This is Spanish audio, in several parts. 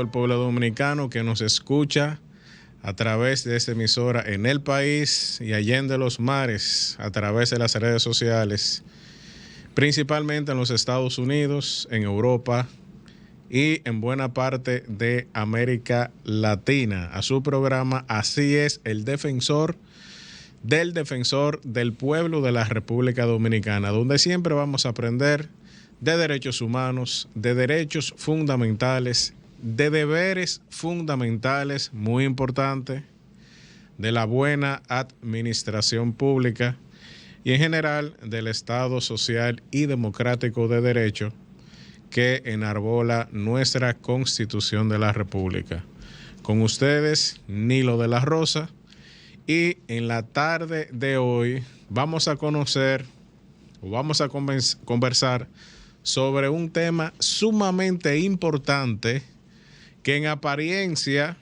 al pueblo dominicano que nos escucha a través de esta emisora en el país y allende los mares, a través de las redes sociales, principalmente en los Estados Unidos, en Europa y en buena parte de América Latina. A su programa Así es, el defensor del pueblo de la República Dominicana, donde siempre vamos a aprender de derechos humanos, de derechos fundamentales, de deberes fundamentales, muy importante, de la buena administración pública y en general del Estado social y democrático de derecho que enarbola nuestra Constitución de la República. Con ustedes, Nilo de la Rosa, y en la tarde de hoy vamos a conversar sobre un tema sumamente importante que en apariencia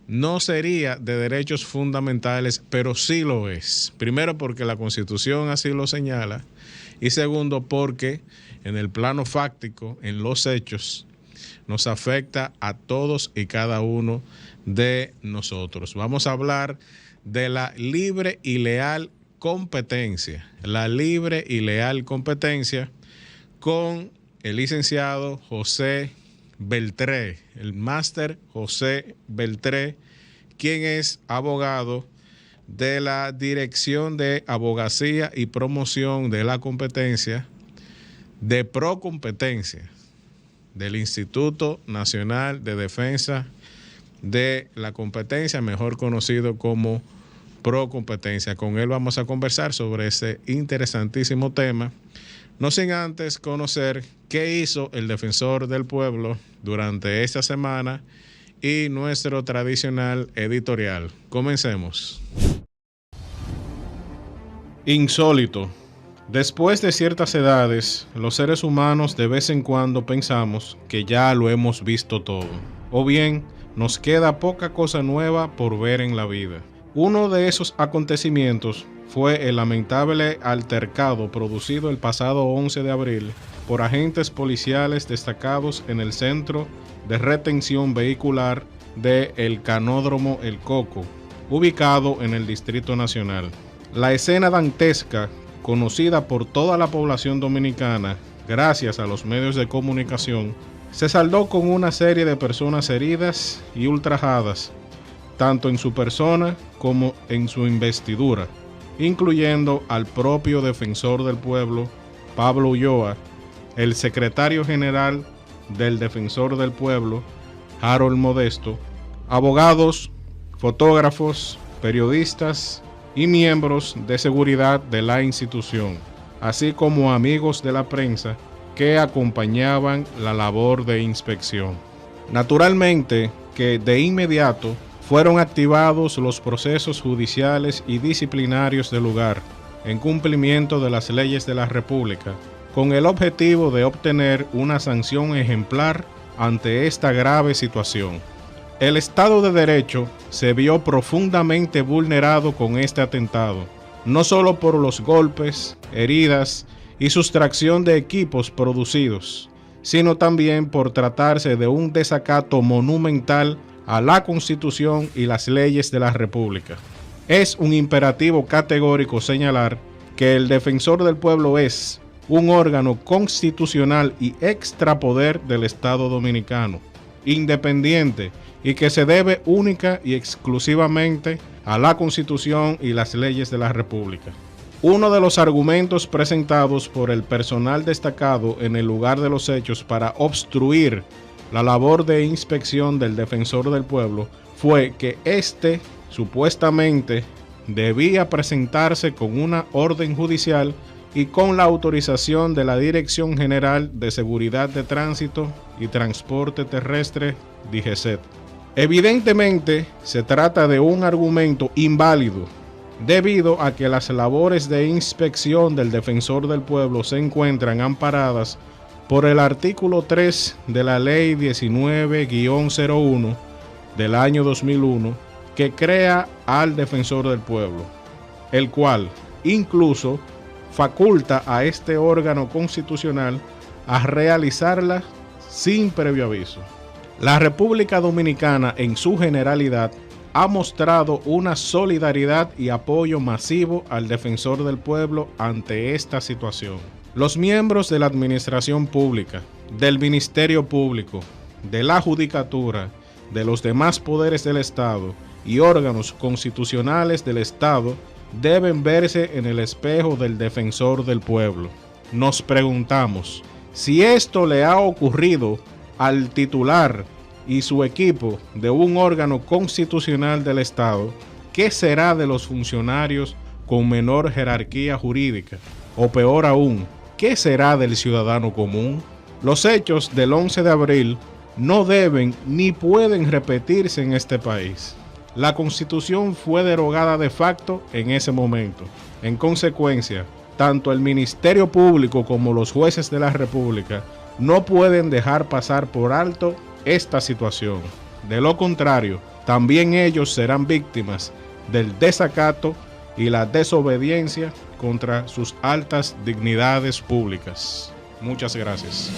no sería de derechos fundamentales, pero sí lo es. Primero, porque la Constitución así lo señala, y segundo, porque en el plano fáctico, en los hechos, nos afecta a todos y cada uno de nosotros. Vamos a hablar de la libre y leal competencia. La libre y leal competencia con el licenciado José Beltré, el máster José Beltré, quien es abogado de la Dirección de Abogacía y Promoción de la Competencia de Procompetencia del Instituto Nacional de Defensa de la Competencia, mejor conocido como Procompetencia. Con él vamos a conversar sobre ese interesantísimo tema, no sin antes conocer qué hizo el defensor del pueblo durante esta semana y nuestro tradicional editorial. Comencemos. Insólito. Después de ciertas edades, los seres humanos de vez en cuando pensamos que ya lo hemos visto todo, o bien nos queda poca cosa nueva por ver en la vida. Uno de esos acontecimientos fue el lamentable altercado producido el pasado 11 de abril por agentes policiales destacados en el Centro de Retención Vehicular de El Canódromo El Coco, ubicado en el Distrito Nacional. La escena dantesca, conocida por toda la población dominicana gracias a los medios de comunicación, se saldó con una serie de personas heridas y ultrajadas, tanto en su persona como en su investidura, incluyendo al propio defensor del pueblo, Pablo Ulloa, el secretario general del Defensor del Pueblo, Harold Modesto, abogados, fotógrafos, periodistas y miembros de seguridad de la institución, así como amigos de la prensa que acompañaban la labor de inspección. Naturalmente que de inmediato fueron activados los procesos judiciales y disciplinarios del lugar, en cumplimiento de las leyes de la República, con el objetivo de obtener una sanción ejemplar ante esta grave situación. El Estado de Derecho se vio profundamente vulnerado con este atentado, no solo por los golpes, heridas y sustracción de equipos producidos, sino también por tratarse de un desacato monumental a la Constitución y las leyes de la República. Es un imperativo categórico señalar que el Defensor del Pueblo es un órgano constitucional y extrapoder del Estado Dominicano, independiente y que se debe única y exclusivamente a la Constitución y las leyes de la República. Uno de los argumentos presentados por el personal destacado en el lugar de los hechos para obstruir la labor de inspección del Defensor del Pueblo fue que éste supuestamente debía presentarse con una orden judicial y con la autorización de la Dirección General de Seguridad de Tránsito y Transporte Terrestre, DGCET. Evidentemente, se trata de un argumento inválido, debido a que las labores de inspección del Defensor del Pueblo se encuentran amparadas por el artículo 3 de la Ley 19-01 del año 2001, que crea al Defensor del Pueblo, el cual incluso faculta a este órgano constitucional a realizarlas sin previo aviso. La República Dominicana en su generalidad ha mostrado una solidaridad y apoyo masivo al defensor del pueblo ante esta situación. Los miembros de la administración pública, del Ministerio Público, de la Judicatura, de los demás poderes del Estado y órganos constitucionales del Estado deben verse en el espejo del defensor del pueblo. Nos preguntamos, si esto le ha ocurrido al titular y su equipo de un órgano constitucional del Estado, ¿qué será de los funcionarios con menor jerarquía jurídica? O peor aún, ¿qué será del ciudadano común? Los hechos del 11 de abril no deben ni pueden repetirse en este país. La Constitución fue derogada de facto en ese momento. En consecuencia, tanto el Ministerio Público como los jueces de la República no pueden dejar pasar por alto esta situación. De lo contrario, también ellos serán víctimas del desacato y la desobediencia contra sus altas dignidades públicas. Muchas gracias.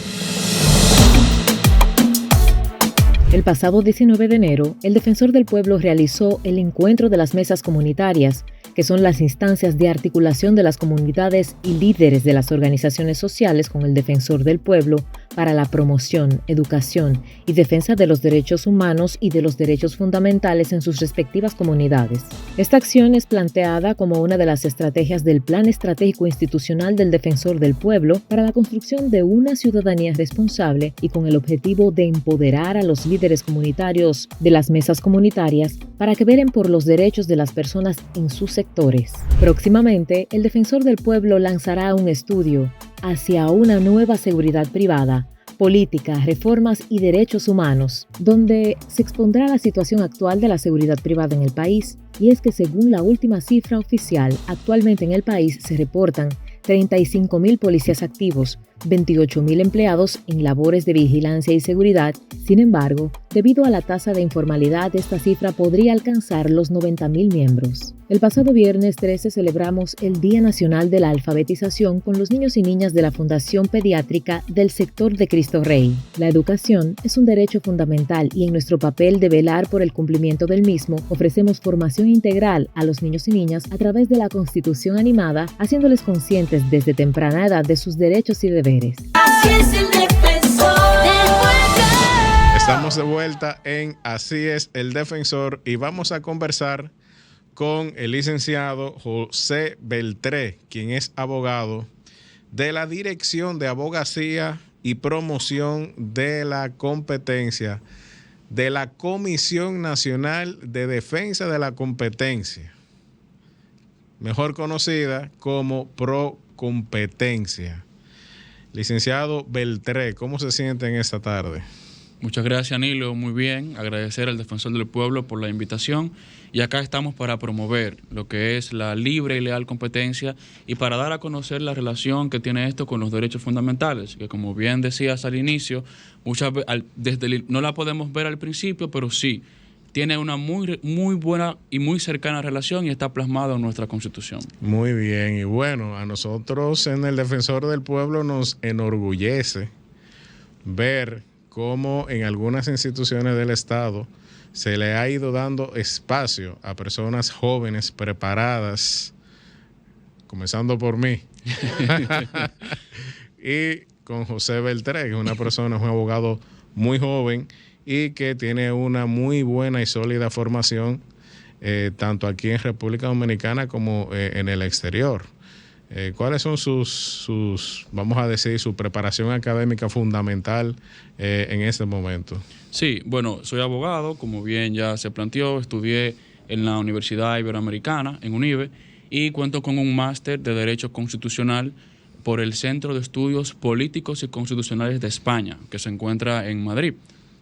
El pasado 19 de enero, el Defensor del Pueblo realizó el encuentro de las mesas comunitarias, que son las instancias de articulación de las comunidades y líderes de las organizaciones sociales con el Defensor del Pueblo para la promoción, educación y defensa de los derechos humanos y de los derechos fundamentales en sus respectivas comunidades. Esta acción es planteada como una de las estrategias del Plan Estratégico Institucional del Defensor del Pueblo para la construcción de una ciudadanía responsable y con el objetivo de empoderar a los líderes comunitarios de las mesas comunitarias para que velen por los derechos de las personas en sus sectores. Próximamente, el Defensor del Pueblo lanzará un estudio hacia una nueva seguridad privada, política, reformas y derechos humanos, donde se expondrá la situación actual de la seguridad privada en el país. Y es que según la última cifra oficial, actualmente en el país se reportan 35.000 policías activos, 28.000 empleados en labores de vigilancia y seguridad. Sin embargo, debido a la tasa de informalidad, esta cifra podría alcanzar los 90.000 miembros. El pasado viernes 13 celebramos el Día Nacional de la Alfabetización con los niños y niñas de la Fundación Pediátrica del sector de Cristo Rey. La educación es un derecho fundamental y en nuestro papel de velar por el cumplimiento del mismo, ofrecemos formación integral a los niños y niñas a través de la Constitución animada, haciéndoles conscientes desde temprana edad de sus derechos y deberes. Así es el defensor del pueblo. Estamos de vuelta en Así es el Defensor y vamos a conversar con el licenciado José Beltré, quien es abogado de la Dirección de Abogacía y Promoción de la Competencia de la Comisión Nacional de Defensa de la Competencia, mejor conocida como Procompetencia. Licenciado Beltré, ¿cómo se siente en esta tarde? Muchas gracias, Nilo. Muy bien. Agradecer al Defensor del Pueblo por la invitación. Y acá estamos para promover lo que es la libre y leal competencia y para dar a conocer la relación que tiene esto con los derechos fundamentales, que como bien decías al inicio, muchas veces no la podemos ver al principio, pero sí, tiene una muy buena y muy cercana relación y está plasmada en nuestra Constitución. Muy bien. Y bueno, a nosotros en el Defensor del Pueblo nos enorgullece ver cómo en algunas instituciones del Estado se le ha ido dando espacio a personas jóvenes, preparadas, comenzando por mí, y con José Beltré, que es una persona, es un abogado muy joven y que tiene una muy buena y sólida formación, tanto aquí en República Dominicana como en el exterior. ¿Cuáles son sus, vamos a decir, su preparación académica fundamental en este momento? Sí, bueno, soy abogado, como bien ya se planteó, estudié en la Universidad Iberoamericana, en UNIBE, y cuento con un máster de Derecho Constitucional por el Centro de Estudios Políticos y Constitucionales de España, que se encuentra en Madrid.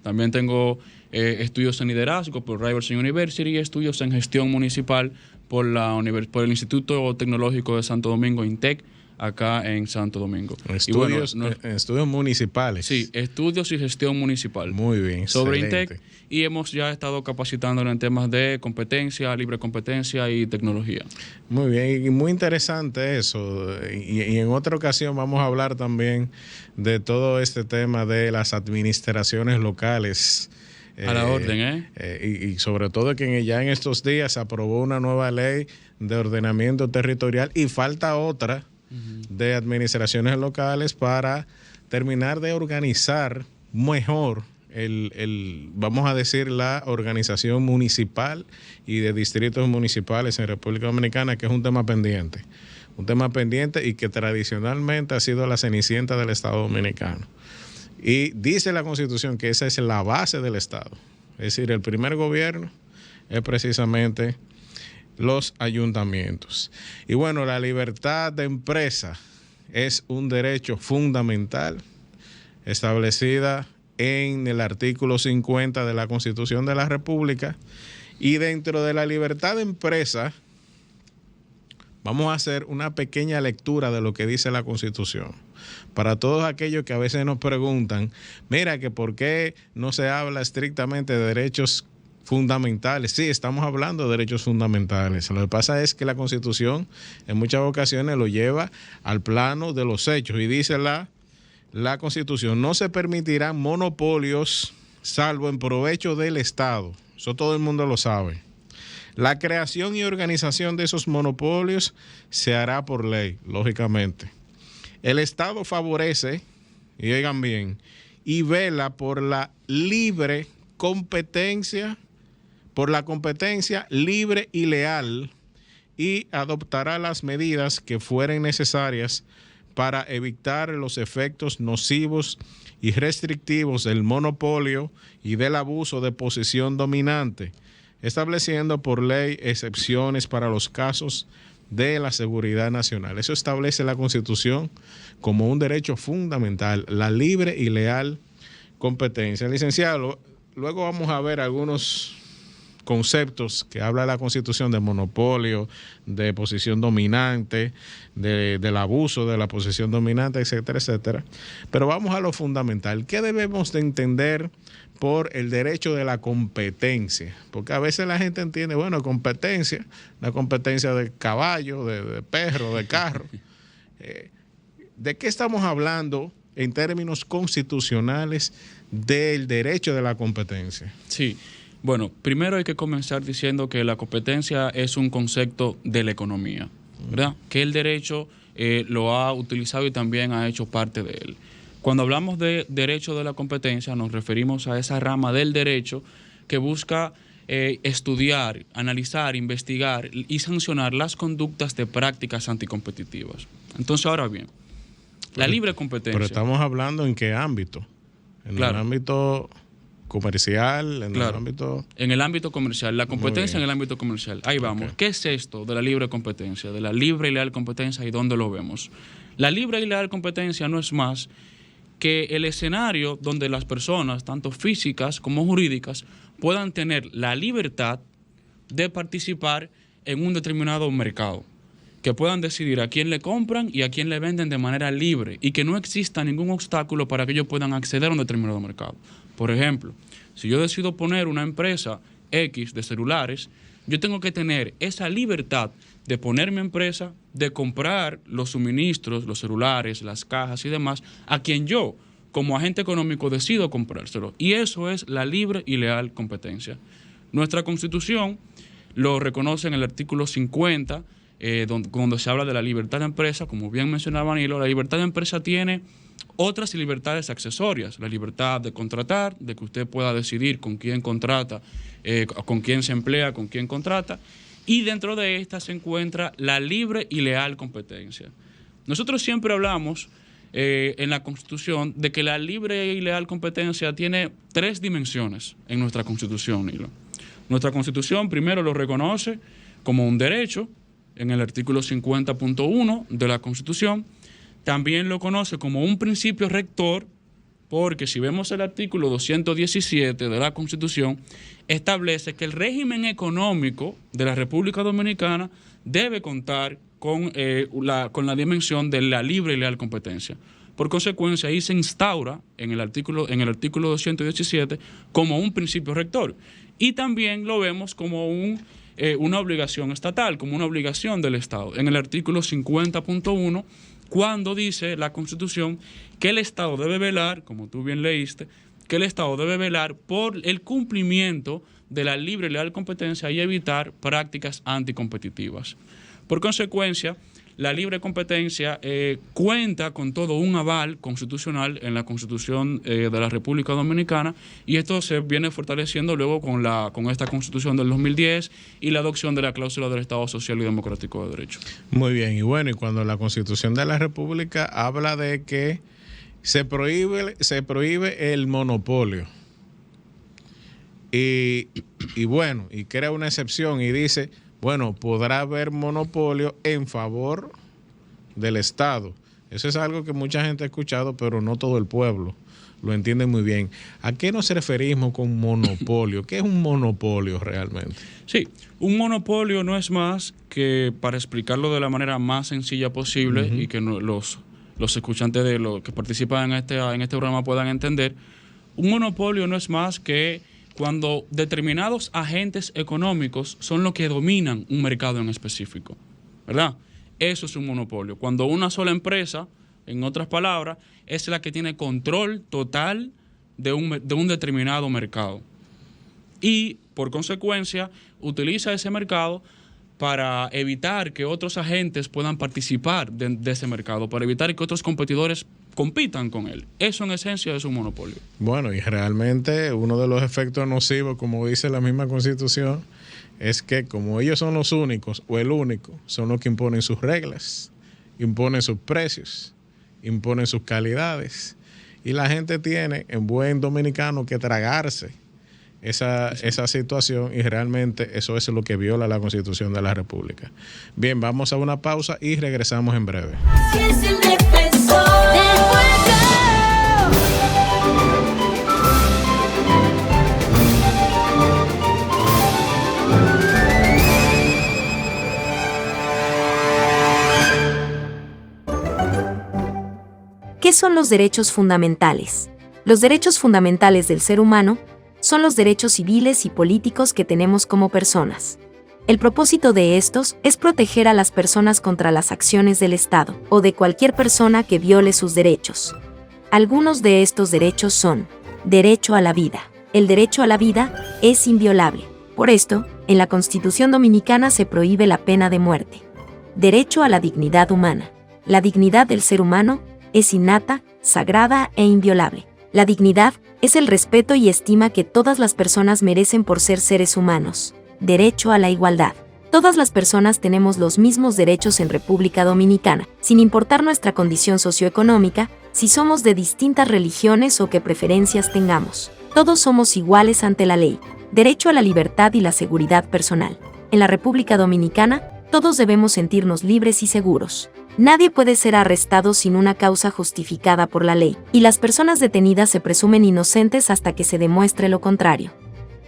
También tengo estudios en liderazgo por Ryerson University y estudios en gestión municipal por el Instituto Tecnológico de Santo Domingo, INTEC, acá en Santo Domingo. Estudios, estudios municipales. Sí, estudios y gestión municipal. Muy bien, sobre excelente. INTEC, y hemos ya estado capacitándolo en temas de competencia, libre competencia y tecnología. Muy bien, y muy interesante eso. Y en otra ocasión vamos a hablar también de todo este tema de las administraciones locales. A la orden, y sobre todo que ya en estos días se aprobó una nueva ley de ordenamiento territorial y falta otra de administraciones locales para terminar de organizar mejor vamos a decir, la organización municipal y de distritos municipales en República Dominicana, que es un tema pendiente y que tradicionalmente ha sido la cenicienta del Estado dominicano. Y dice la Constitución que esa es la base del Estado. Es decir, el primer gobierno es precisamente los ayuntamientos. Y bueno, la libertad de empresa es un derecho fundamental establecida en el artículo 50 de la Constitución de la República. Y dentro de la libertad de empresa, vamos a hacer una pequeña lectura de lo que dice la Constitución. Para todos aquellos que a veces nos preguntan, mira, que por qué no se habla estrictamente de derechos fundamentales. Sí, estamos hablando de derechos fundamentales. Lo que pasa es que la Constitución en muchas ocasiones lo lleva al plano de los hechos y dice la Constitución, no se permitirán monopolios salvo en provecho del Estado. Eso todo el mundo lo sabe. La creación y organización de esos monopolios se hará por ley, lógicamente. El Estado favorece, y oigan bien, y vela por la libre competencia, por la competencia libre y leal, y adoptará las medidas que fueren necesarias para evitar los efectos nocivos y restrictivos del monopolio y del abuso de posición dominante, estableciendo por ley excepciones para los casos de la seguridad nacional. Eso establece la Constitución como un derecho fundamental, la libre y leal competencia. Licenciado, luego vamos a ver algunos conceptos que habla la Constitución de monopolio, de posición dominante, del abuso de la posición dominante, etcétera, etcétera. Pero vamos a lo fundamental. ¿Qué debemos de entender por el derecho de la competencia? Porque a veces la gente entiende, bueno, competencia, la competencia de caballo, de perro, de carro. ¿De qué estamos hablando en términos constitucionales del derecho de la competencia? Sí. Bueno, primero hay que comenzar diciendo que la competencia es un concepto de la economía, ¿verdad? Que el derecho lo ha utilizado y también ha hecho parte de él. Cuando hablamos de derecho de la competencia, nos referimos a esa rama del derecho que busca estudiar, analizar, investigar y sancionar las conductas de prácticas anticompetitivas. Entonces, ahora bien, la libre competencia. Pero estamos hablando en qué ámbito. En el ámbito comercial, en el ámbito... En el ámbito comercial, la competencia en el ámbito comercial. Ahí vamos. Okay. ¿Qué es esto de la libre competencia, de la libre y leal competencia y dónde lo vemos? La libre y leal competencia no es más que el escenario donde las personas, tanto físicas como jurídicas, puedan tener la libertad de participar en un determinado mercado, que puedan decidir a quién le compran y a quién le venden de manera libre y que no exista ningún obstáculo para que ellos puedan acceder a un determinado mercado. Por ejemplo, si yo decido poner una empresa X de celulares, yo tengo que tener esa libertad de poner mi empresa, de comprar los suministros, los celulares, las cajas y demás, a quien yo, como agente económico, decido comprárselo. Y eso es la libre y leal competencia. Nuestra Constitución lo reconoce en el artículo 50, donde se habla de la libertad de empresa. Como bien mencionaba Nilo, la libertad de empresa tiene otras libertades accesorias, la libertad de contratar, de que usted pueda decidir con quién contrata, con quién se emplea, con quién contrata, y dentro de esta se encuentra la libre y leal competencia. Nosotros siempre hablamos en la Constitución de que la libre y leal competencia tiene 3 dimensiones en nuestra Constitución, Nilo. Nuestra Constitución primero lo reconoce como un derecho en el artículo 50.1 de la Constitución. También lo conoce como un principio rector, porque si vemos el artículo 217 de la Constitución, establece que el régimen económico de la República Dominicana debe contar con la dimensión de la libre y leal competencia. Por consecuencia, ahí se instaura en el artículo 217 como un principio rector. Y también lo vemos como una obligación estatal, como una obligación del Estado. En el artículo 50.1, cuando dice la Constitución que el Estado debe velar, como tú bien leíste, que el Estado debe velar por el cumplimiento de la libre y leal competencia y evitar prácticas anticompetitivas. Por consecuencia, la libre competencia cuenta con todo un aval constitucional en la Constitución de la República Dominicana, y esto se viene fortaleciendo luego con esta Constitución del 2010 y la adopción de la cláusula del Estado Social y Democrático de Derecho. Muy bien, y bueno, y cuando la Constitución de la República habla de que se prohíbe el monopolio, y bueno, y crea una excepción y dice, bueno, podrá haber monopolio en favor del Estado. Eso es algo que mucha gente ha escuchado, pero no todo el pueblo lo entiende muy bien. ¿A qué nos referimos con monopolio? ¿Qué es un monopolio realmente? Sí, un monopolio no es más que, para explicarlo de la manera más sencilla posible y que los escuchantes de los que participan en este programa puedan entender, un monopolio no es más que cuando determinados agentes económicos son los que dominan un mercado en específico, ¿verdad? Eso es un monopolio. Cuando una sola empresa, en otras palabras, es la que tiene control total de un determinado mercado. Y, por consecuencia, utiliza ese mercado para evitar que otros agentes puedan participar de ese mercado, para evitar que otros competidores compitan con él. Eso en esencia es un monopolio. Bueno, y realmente uno de los efectos nocivos, como dice la misma Constitución, es que como ellos son los únicos o el único, son los que imponen sus reglas, imponen sus precios, imponen sus calidades, y la gente tiene en buen dominicano que tragarse esa situación, y realmente eso es lo que viola la Constitución de la República. Bien, vamos a una pausa y regresamos en breve. Si es el defensor del pueblo. ¿Qué son los derechos fundamentales? Los derechos fundamentales del ser humano son los derechos civiles y políticos que tenemos como personas. El propósito de estos es proteger a las personas contra las acciones del Estado o de cualquier persona que viole sus derechos. Algunos de estos derechos son: derecho a la vida. El derecho a la vida es inviolable. Por esto, en la Constitución Dominicana se prohíbe la pena de muerte. Derecho a la dignidad humana. La dignidad del ser humano es innata, sagrada e inviolable. La dignidad es el respeto y estima que todas las personas merecen por ser seres humanos. Derecho a la igualdad. Todas las personas tenemos los mismos derechos en República Dominicana, sin importar nuestra condición socioeconómica, si somos de distintas religiones o qué preferencias tengamos. Todos somos iguales ante la ley. Derecho a la libertad y la seguridad personal. En la República Dominicana, todos debemos sentirnos libres y seguros. Nadie puede ser arrestado sin una causa justificada por la ley, y las personas detenidas se presumen inocentes hasta que se demuestre lo contrario.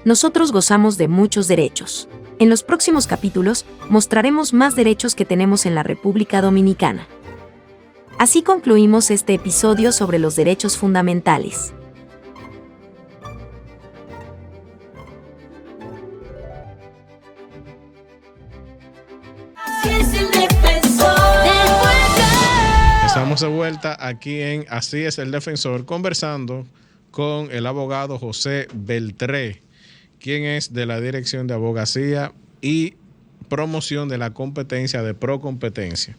Nosotros gozamos de muchos derechos. En los próximos capítulos mostraremos más derechos que tenemos en la República Dominicana. Así concluimos este episodio sobre los derechos fundamentales. Si es el defensor del pueblo. Estamos de vuelta aquí en Así es el Defensor, conversando con el abogado José Beltré, quien es de la Dirección de Abogacía y Promoción de la Competencia de Procompetencia.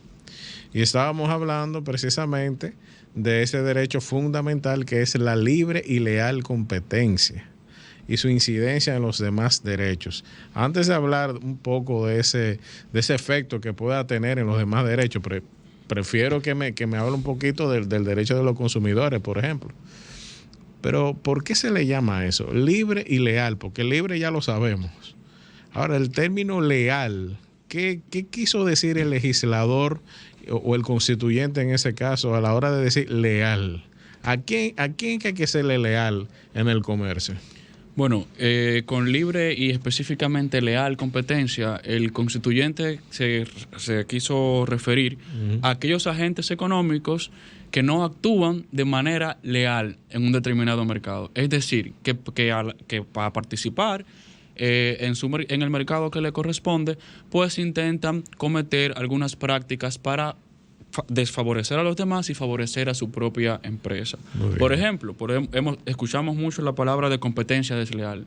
Y estábamos hablando precisamente de ese derecho fundamental que es la libre y leal competencia y su incidencia en los demás derechos. Antes de hablar un poco de ese efecto que pueda tener en los demás derechos, prefiero que me hable un poquito del derecho de los consumidores, por ejemplo. Pero ¿por qué se le llama eso? Libre y leal, porque libre ya lo sabemos. Ahora, el término leal, ¿qué quiso decir el legislador o el constituyente en ese caso a la hora de decir leal? ¿A quién hay que serle leal en el comercio? Bueno, con libre y específicamente leal competencia, el constituyente se quiso referir a aquellos agentes económicos que no actúan de manera leal en un determinado mercado. Es decir, que para participar en el mercado que le corresponde, pues intentan cometer algunas prácticas para desfavorecer a los demás y favorecer a su propia empresa. Por ejemplo, escuchamos mucho la palabra de competencia desleal.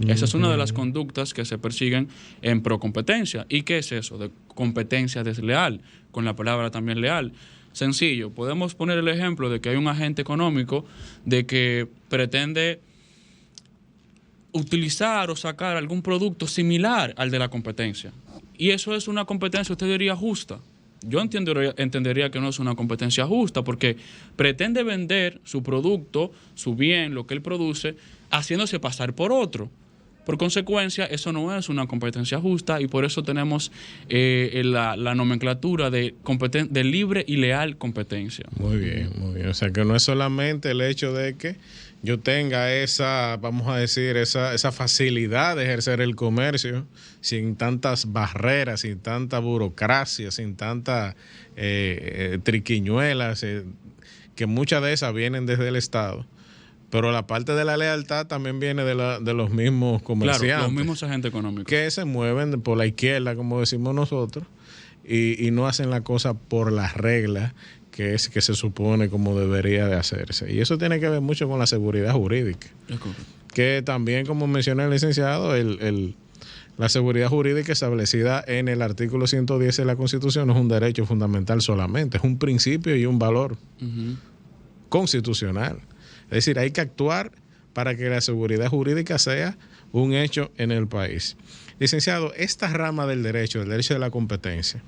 Esa es una de las conductas que se persiguen en procompetencia. ¿Y qué es eso de competencia desleal? Con la palabra también leal. Sencillo, podemos poner el ejemplo de que hay un agente económico de que pretende utilizar o sacar algún producto similar al de la competencia. Y eso es una competencia, usted diría, justa. Yo entendería que no es una competencia justa porque pretende vender su producto, su bien, lo que él produce, haciéndose pasar por otro. Por consecuencia, eso no es una competencia justa y por eso tenemos la nomenclatura de libre y leal competencia. Muy bien, muy bien. O sea, que no es solamente el hecho de que yo tenga esa, vamos a decir, esa facilidad de ejercer el comercio sin tantas barreras, sin tanta burocracia, sin tantas triquiñuelas, que muchas de esas vienen desde el Estado. Pero la parte de la lealtad también viene de los mismos comerciantes. Claro, los mismos agentes económicos. Que se mueven por la izquierda, como decimos nosotros, y no hacen la cosa por las reglas que se supone como debería de hacerse. Y eso tiene que ver mucho con la seguridad jurídica. Que también, como menciona el licenciado, la seguridad jurídica establecida en el artículo 110 de la Constitución no es un derecho fundamental solamente, es un principio y un valor constitucional. Es decir, hay que actuar para que la seguridad jurídica sea un hecho en el país. Licenciado, esta rama del derecho, el derecho de la competencia,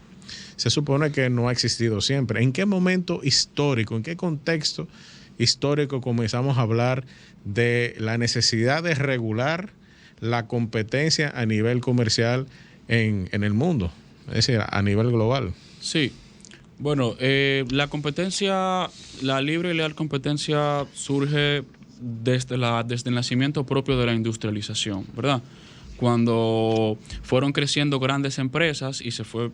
se supone que no ha existido siempre. ¿En qué momento histórico, en qué contexto histórico comenzamos a hablar de la necesidad de regular la competencia a nivel comercial en el mundo? Es decir, a nivel global. Sí. Bueno, la competencia, la libre y leal competencia surge desde el nacimiento propio de la industrialización, ¿verdad? Cuando fueron creciendo grandes empresas y se fue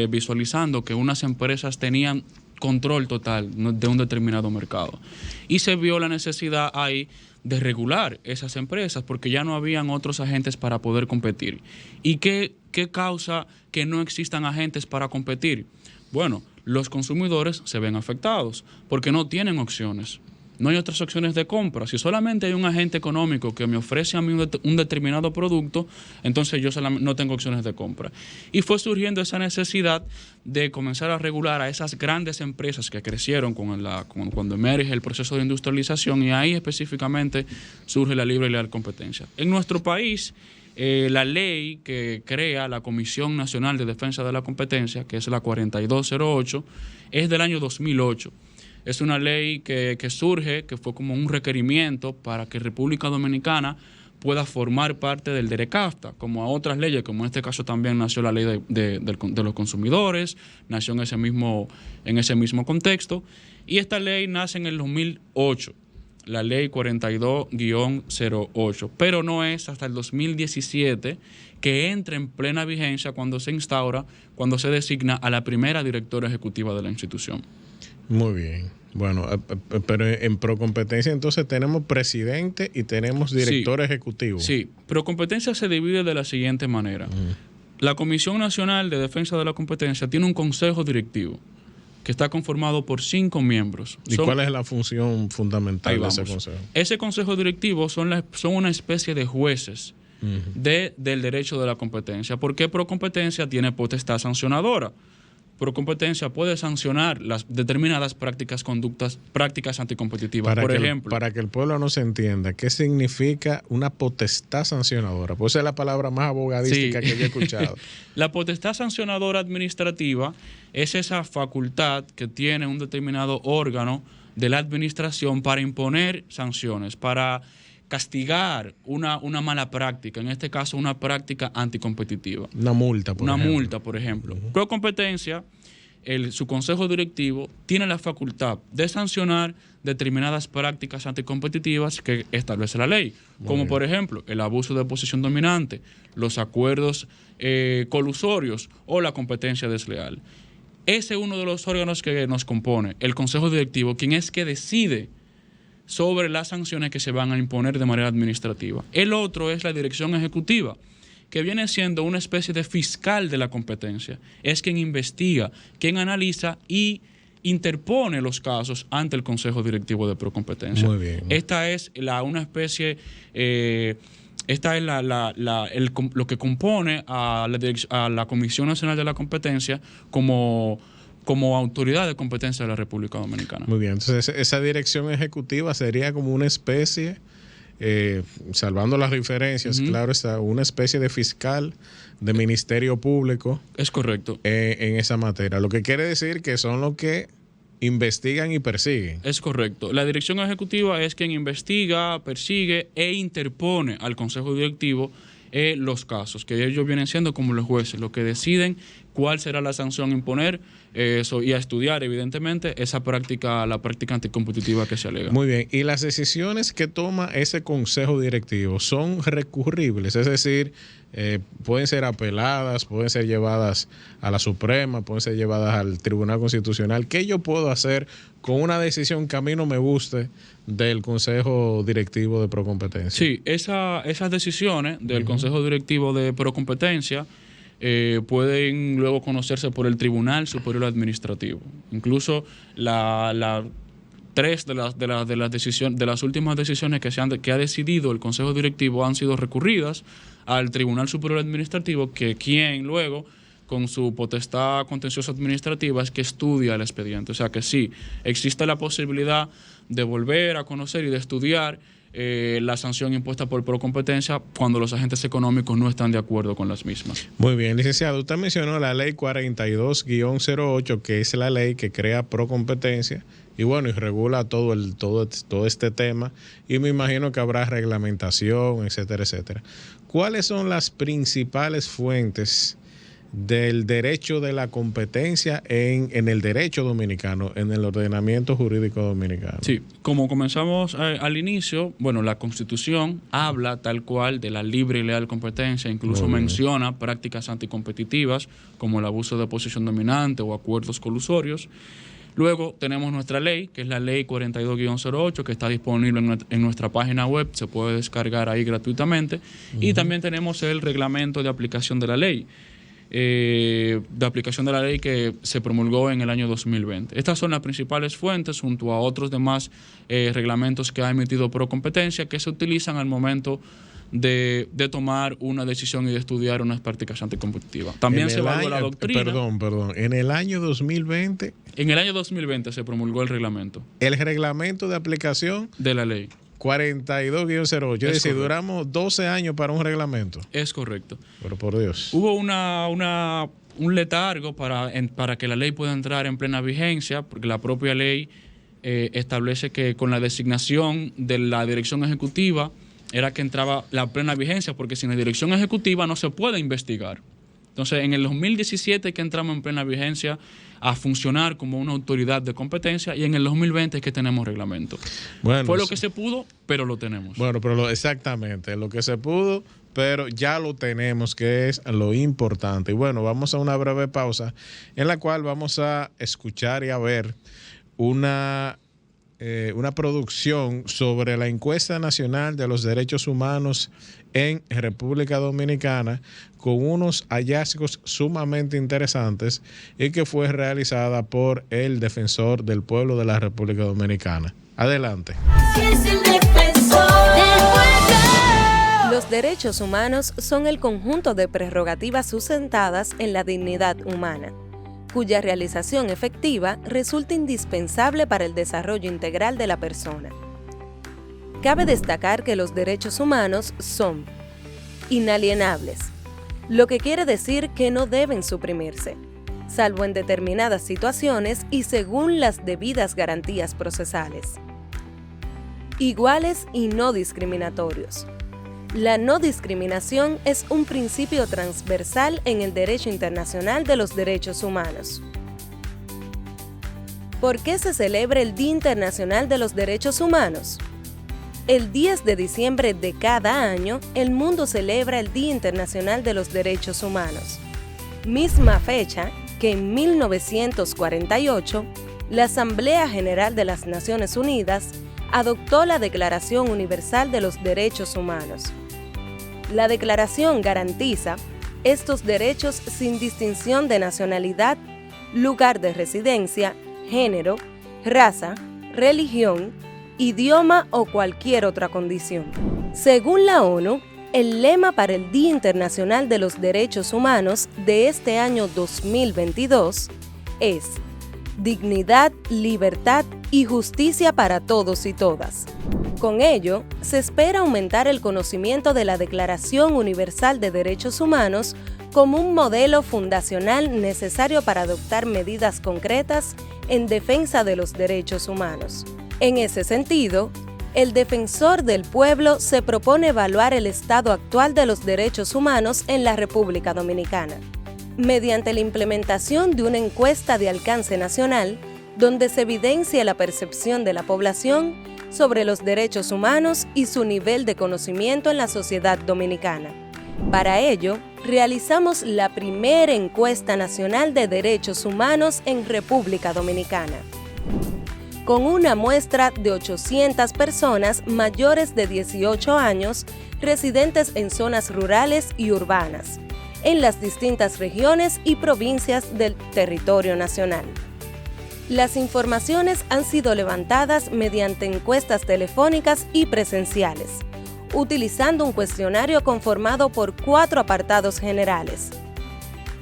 visualizando que unas empresas tenían control total de un determinado mercado. Y se vio la necesidad ahí de regular esas empresas porque ya no habían otros agentes para poder competir. ¿Y qué causa que no existan agentes para competir? Bueno, los consumidores se ven afectados porque no tienen opciones. No hay otras opciones de compra. Si solamente hay un agente económico que me ofrece a mí un determinado producto, entonces yo no tengo opciones de compra. Y fue surgiendo esa necesidad de comenzar a regular a esas grandes empresas que crecieron cuando emerge el proceso de industrialización, y ahí específicamente surge la libre y leal competencia. En nuestro país, la ley que crea la Comisión Nacional de Defensa de la Competencia, que es la 4208, es del año 2008. Es una ley que surge, que fue como un requerimiento para que República Dominicana pueda formar parte del DERECAFTA, como a otras leyes, como en este caso también nació la ley de los consumidores, nació en ese mismo contexto, y esta ley nace en el 2008, la ley 42-08, pero no es hasta el 2017 que entra en plena vigencia cuando se designa a la primera directora ejecutiva de la institución. Muy bien. Bueno, pero en Procompetencia entonces tenemos presidente y tenemos director ejecutivo. Sí, Procompetencia se divide de la siguiente manera. La Comisión Nacional de Defensa de la Competencia tiene un consejo directivo que está conformado por 5 miembros. ¿Y cuál es la función fundamental de ese consejo? Ese consejo directivo son una especie de jueces del derecho de la competencia. ¿Por qué Procompetencia tiene potestad sancionadora? Procompetencia puede sancionar las determinadas prácticas anticompetitivas. Por ejemplo, para que el pueblo no se entienda, ¿qué significa una potestad sancionadora? Pues esa es la palabra más abogadística que yo he escuchado. La potestad sancionadora administrativa es esa facultad que tiene un determinado órgano de la administración para imponer sanciones, para castigar una mala práctica, en este caso una práctica anticompetitiva. Una multa, por ejemplo. Procompetencia su consejo directivo tiene la facultad de sancionar determinadas prácticas anticompetitivas que establece la ley, como por ejemplo el abuso de posición dominante, los acuerdos colusorios o la competencia desleal. Ese es uno de los órganos que nos compone, el consejo directivo, quien es que decide sobre las sanciones que se van a imponer de manera administrativa. El otro es la dirección ejecutiva, que viene siendo una especie de fiscal de la competencia. Es quien investiga, quien analiza y interpone los casos ante el Consejo Directivo de Procompetencia. Muy bien. Esta es una especie, esta es lo que compone a la Comisión Nacional de la Competencia como autoridad de competencia de la República Dominicana. Muy bien, entonces esa dirección ejecutiva sería como una especie, salvando las diferencias, claro está, una especie de fiscal de Ministerio Público. Es correcto. En esa materia, lo que quiere decir que son los que investigan y persiguen. Es correcto. La dirección ejecutiva es quien investiga, persigue e interpone al Consejo Directivo los casos, que ellos vienen siendo como los jueces, los que deciden cuál será la sanción a imponer y a estudiar, evidentemente, la práctica anticompetitiva que se alega. Muy bien. ¿Y las decisiones que toma ese consejo directivo son recurribles? Es decir, pueden ser apeladas, pueden ser llevadas a la Suprema, pueden ser llevadas al Tribunal Constitucional. ¿Qué yo puedo hacer con una decisión que a mí no me guste del Consejo Directivo de Procompetencia? Sí, esas decisiones del Consejo Directivo de Procompetencia pueden luego conocerse por el Tribunal Superior Administrativo. Incluso tres de las últimas decisiones que ha decidido el Consejo Directivo han sido recurridas al Tribunal Superior Administrativo, quien luego, con su potestad contenciosa administrativa, es que estudia el expediente. O sea que sí, existe la posibilidad de volver a conocer y de estudiar la sanción impuesta por Procompetencia cuando los agentes económicos no están de acuerdo con las mismas. Muy bien, licenciado. Usted mencionó la ley 42-08, que es la ley que crea Procompetencia y bueno, y regula todo este tema, y me imagino que habrá reglamentación, etcétera, etcétera. ¿Cuáles son las principales fuentes del derecho de la competencia en el derecho dominicano, en el ordenamiento jurídico dominicano? Sí, como comenzamos al inicio, bueno, la Constitución habla tal cual de la libre y leal competencia, incluso menciona prácticas anticompetitivas como el abuso de posición dominante o acuerdos colusorios. Luego tenemos nuestra ley, que es la ley 42-08, que está disponible en nuestra página web, se puede descargar ahí gratuitamente. Y también tenemos el reglamento de aplicación de la ley, que se promulgó en el año 2020. Estas son las principales fuentes, junto a otros demás reglamentos que ha emitido Procompetencia, que se utilizan al momento de tomar una decisión y de estudiar unas prácticas anticompetitivas. También se evalúa la doctrina. Perdón. En el año 2020. En el año 2020 se promulgó el reglamento. El reglamento de aplicación de la ley 42-08. Es decir, duramos 12 años para un reglamento. Es correcto. Pero por Dios. Hubo un letargo para que la ley pueda entrar en plena vigencia, porque la propia ley establece que con la designación de la dirección ejecutiva era que entraba la plena vigencia, porque sin la dirección ejecutiva no se puede investigar. Entonces, en el 2017 es que entramos en plena vigencia a funcionar como una autoridad de competencia, y en el 2020 es que tenemos reglamento. Bueno, fue lo que se pudo, pero lo tenemos. Bueno, pero exactamente, lo que se pudo, pero ya lo tenemos, que es lo importante. Y bueno, vamos a una breve pausa en la cual vamos a escuchar y a ver una producción sobre la encuesta nacional de los derechos humanos en República Dominicana, con unos hallazgos sumamente interesantes y que fue realizada por el Defensor del Pueblo de la República Dominicana. Adelante. Es el defensor del pueblo. Los derechos humanos son el conjunto de prerrogativas sustentadas en la dignidad humana, cuya realización efectiva resulta indispensable para el desarrollo integral de la persona. Cabe destacar que los derechos humanos son inalienables, lo que quiere decir que no deben suprimirse, salvo en determinadas situaciones y según las debidas garantías procesales. Iguales y no discriminatorios. La no discriminación es un principio transversal en el derecho internacional de los derechos humanos. ¿Por qué se celebra el Día Internacional de los Derechos Humanos? El 10 de diciembre de cada año, el mundo celebra el Día Internacional de los Derechos Humanos. Misma fecha que en 1948, la Asamblea General de las Naciones Unidas adoptó la Declaración Universal de los Derechos Humanos. La declaración garantiza estos derechos sin distinción de nacionalidad, lugar de residencia, género, raza, religión, idioma o cualquier otra condición. Según la ONU, el lema para el Día Internacional de los Derechos Humanos de este año 2022 es dignidad, libertad y justicia para todos y todas. Con ello, se espera aumentar el conocimiento de la Declaración Universal de Derechos Humanos como un modelo fundacional necesario para adoptar medidas concretas en defensa de los derechos humanos. En ese sentido, el Defensor del Pueblo se propone evaluar el estado actual de los derechos humanos en la República Dominicana, mediante la implementación de una encuesta de alcance nacional donde se evidencia la percepción de la población sobre los derechos humanos y su nivel de conocimiento en la sociedad dominicana. Para ello, realizamos la primera encuesta nacional de derechos humanos en República Dominicana, con una muestra de 800 personas mayores de 18 años residentes en zonas rurales y urbanas, en las distintas regiones y provincias del territorio nacional. Las informaciones han sido levantadas mediante encuestas telefónicas y presenciales, utilizando un cuestionario conformado por 4 apartados generales: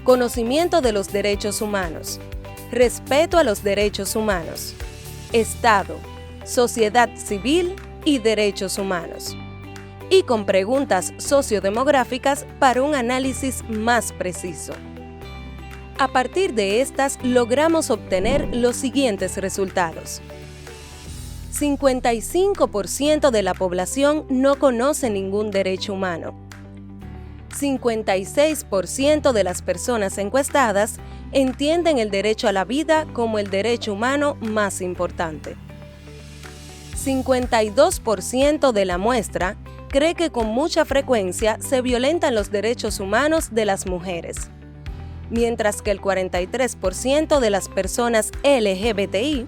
conocimiento de los derechos humanos, respeto a los derechos humanos, Estado, sociedad civil y derechos humanos, y con preguntas sociodemográficas para un análisis más preciso. A partir de estas, logramos obtener los siguientes resultados. 55% de la población no conoce ningún derecho humano. 56% de las personas encuestadas entienden el derecho a la vida como el derecho humano más importante. 52% de la muestra cree que con mucha frecuencia se violentan los derechos humanos de las mujeres, mientras que el 43% de las personas LGBTI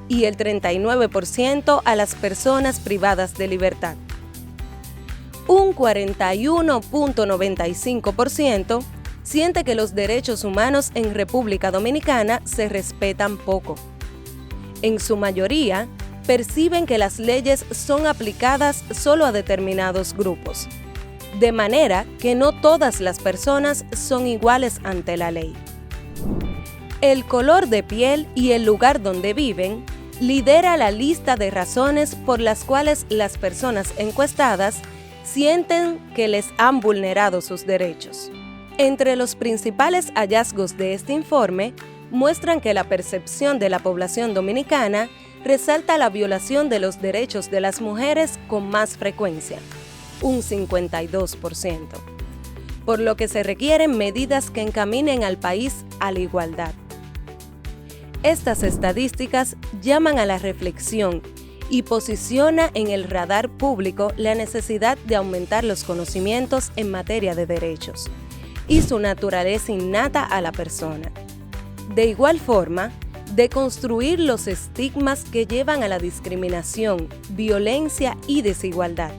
y el 39% a las personas privadas de libertad. Un 41.95% siente que los derechos humanos en República Dominicana se respetan poco. En su mayoría, perciben que las leyes son aplicadas solo a determinados grupos, de manera que no todas las personas son iguales ante la ley. El color de piel y el lugar donde viven lidera la lista de razones por las cuales las personas encuestadas sienten que les han vulnerado sus derechos. Entre los principales hallazgos de este informe, muestran que la percepción de la población dominicana resalta la violación de los derechos de las mujeres con más frecuencia, un 52%, por lo que se requieren medidas que encaminen al país a la igualdad. Estas estadísticas llaman a la reflexión y posiciona en el radar público la necesidad de aumentar los conocimientos en materia de derechos y su naturaleza innata a la persona. De igual forma, deconstruir los estigmas que llevan a la discriminación, violencia y desigualdad,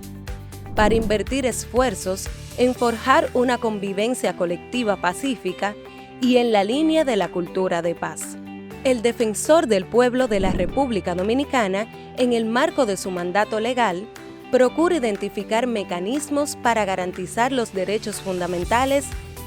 para invertir esfuerzos en forjar una convivencia colectiva pacífica y en la línea de la cultura de paz. El Defensor del Pueblo de la República Dominicana, en el marco de su mandato legal, procura identificar mecanismos para garantizar los derechos fundamentales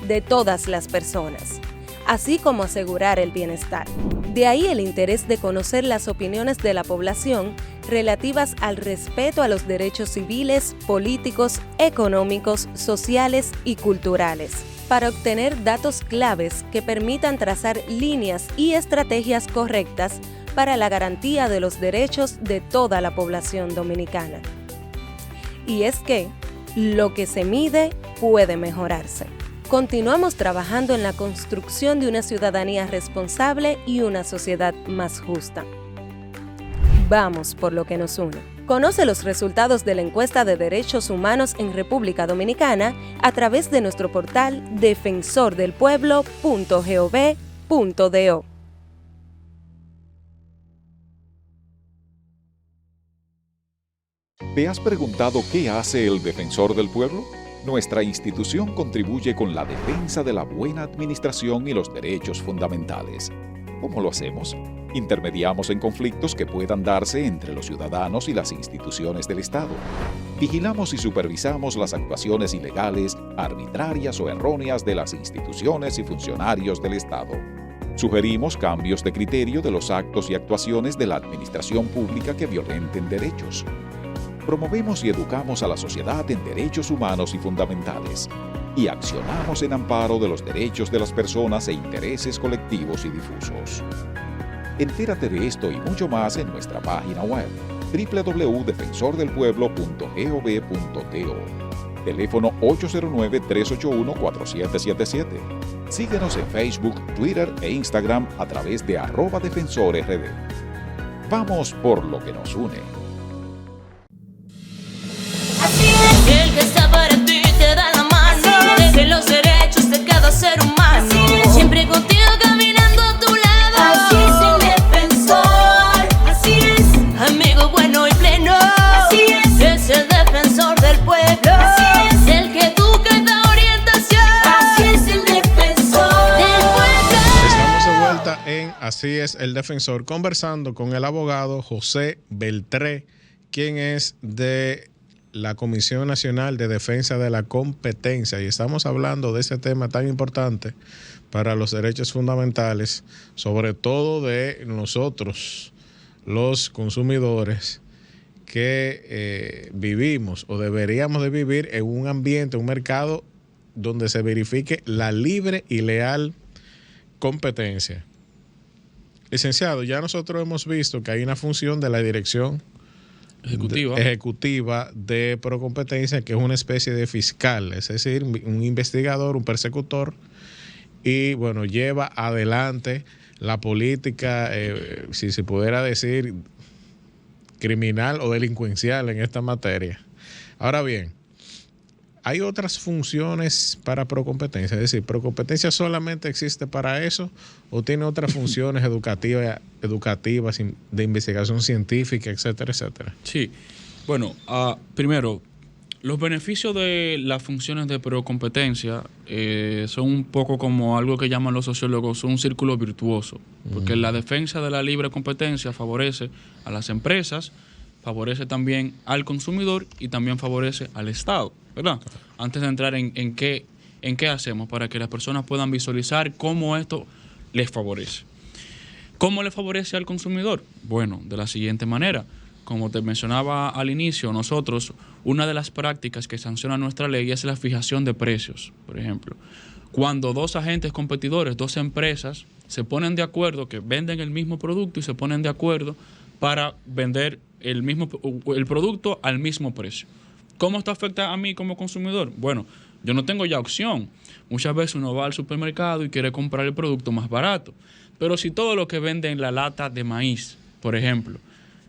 de todas las personas, así como asegurar el bienestar. De ahí el interés de conocer las opiniones de la población relativas al respeto a los derechos civiles, políticos, económicos, sociales y culturales, para obtener datos claves que permitan trazar líneas y estrategias correctas para la garantía de los derechos de toda la población dominicana. Y es que lo que se mide puede mejorarse. continuamos trabajando en la construcción de una ciudadanía responsable y una sociedad más justa. Vamos por lo que nos une. Conoce los resultados de la encuesta de derechos humanos en República Dominicana a través de nuestro portal defensordelpueblo.gov.do. ¿Te has preguntado qué hace el Defensor del Pueblo? Nuestra institución contribuye con la defensa de la buena administración y los derechos fundamentales. ¿Cómo lo hacemos? Intermediamos en conflictos que puedan darse entre los ciudadanos y las instituciones del Estado. Vigilamos y supervisamos las actuaciones ilegales, arbitrarias o erróneas de las instituciones y funcionarios del Estado. Sugerimos cambios de criterio de los actos y actuaciones de la administración pública que violenten derechos. Promovemos y educamos a la sociedad en derechos humanos y fundamentales. Y accionamos en amparo de los derechos de las personas e intereses colectivos y difusos. Entérate de esto y mucho más en nuestra página web www.defensordelpueblo.gov.do. Teléfono 809-381-4777. Síguenos en Facebook, Twitter e Instagram a través de @defensorrd. Vamos por lo que nos une. Así es, el que está para ti te da la mano. De los derechos de cada ser humano. Siempre contigo caminando a tu lado. Así es el defensor. Así es, amigo bueno y pleno. Así es el defensor del pueblo. Así es, el que educa y da orientación. Así es el defensor del pueblo. Estamos de vuelta en Así es el Defensor, conversando con el abogado José Beltré, quien es de la Comisión Nacional de Defensa de la Competencia, y estamos hablando de ese tema tan importante para los derechos fundamentales, sobre todo de nosotros, los consumidores, que vivimos o deberíamos de vivir en un ambiente, un mercado donde se verifique la libre y leal competencia. Licenciado, ya nosotros hemos visto que hay una función de la Dirección Ejecutiva de Procompetencia, que es una especie de fiscal, es decir, un investigador, un persecutor, y bueno, lleva adelante la política, si se pudiera decir, criminal o delincuencial en esta materia. Ahora bien, ¿hay otras funciones para Procompetencia? Es decir, ¿Procompetencia solamente existe para eso o tiene otras funciones educativas, de investigación científica, etcétera, etcétera? Sí. Bueno, primero, los beneficios de las funciones de Procompetencia son un poco como algo que llaman los sociólogos un círculo virtuoso, porque la defensa de la libre competencia favorece a las empresas, favorece también al consumidor y también favorece al Estado, ¿verdad? Antes de entrar en qué hacemos para que las personas puedan visualizar cómo esto les favorece. ¿Cómo le favorece al consumidor? Bueno, de la siguiente manera. Como te mencionaba al inicio, nosotros, una de las prácticas que sanciona nuestra ley es la fijación de precios. Por ejemplo, cuando dos agentes competidores, dos empresas, se ponen de acuerdo, que venden el mismo producto y se ponen de acuerdo para vender el producto al mismo precio. ¿Cómo esto afecta a mí como consumidor? Bueno, yo no tengo ya opción. Muchas veces uno va al supermercado y quiere comprar el producto más barato. Pero si todo lo que vende en la lata de maíz, por ejemplo,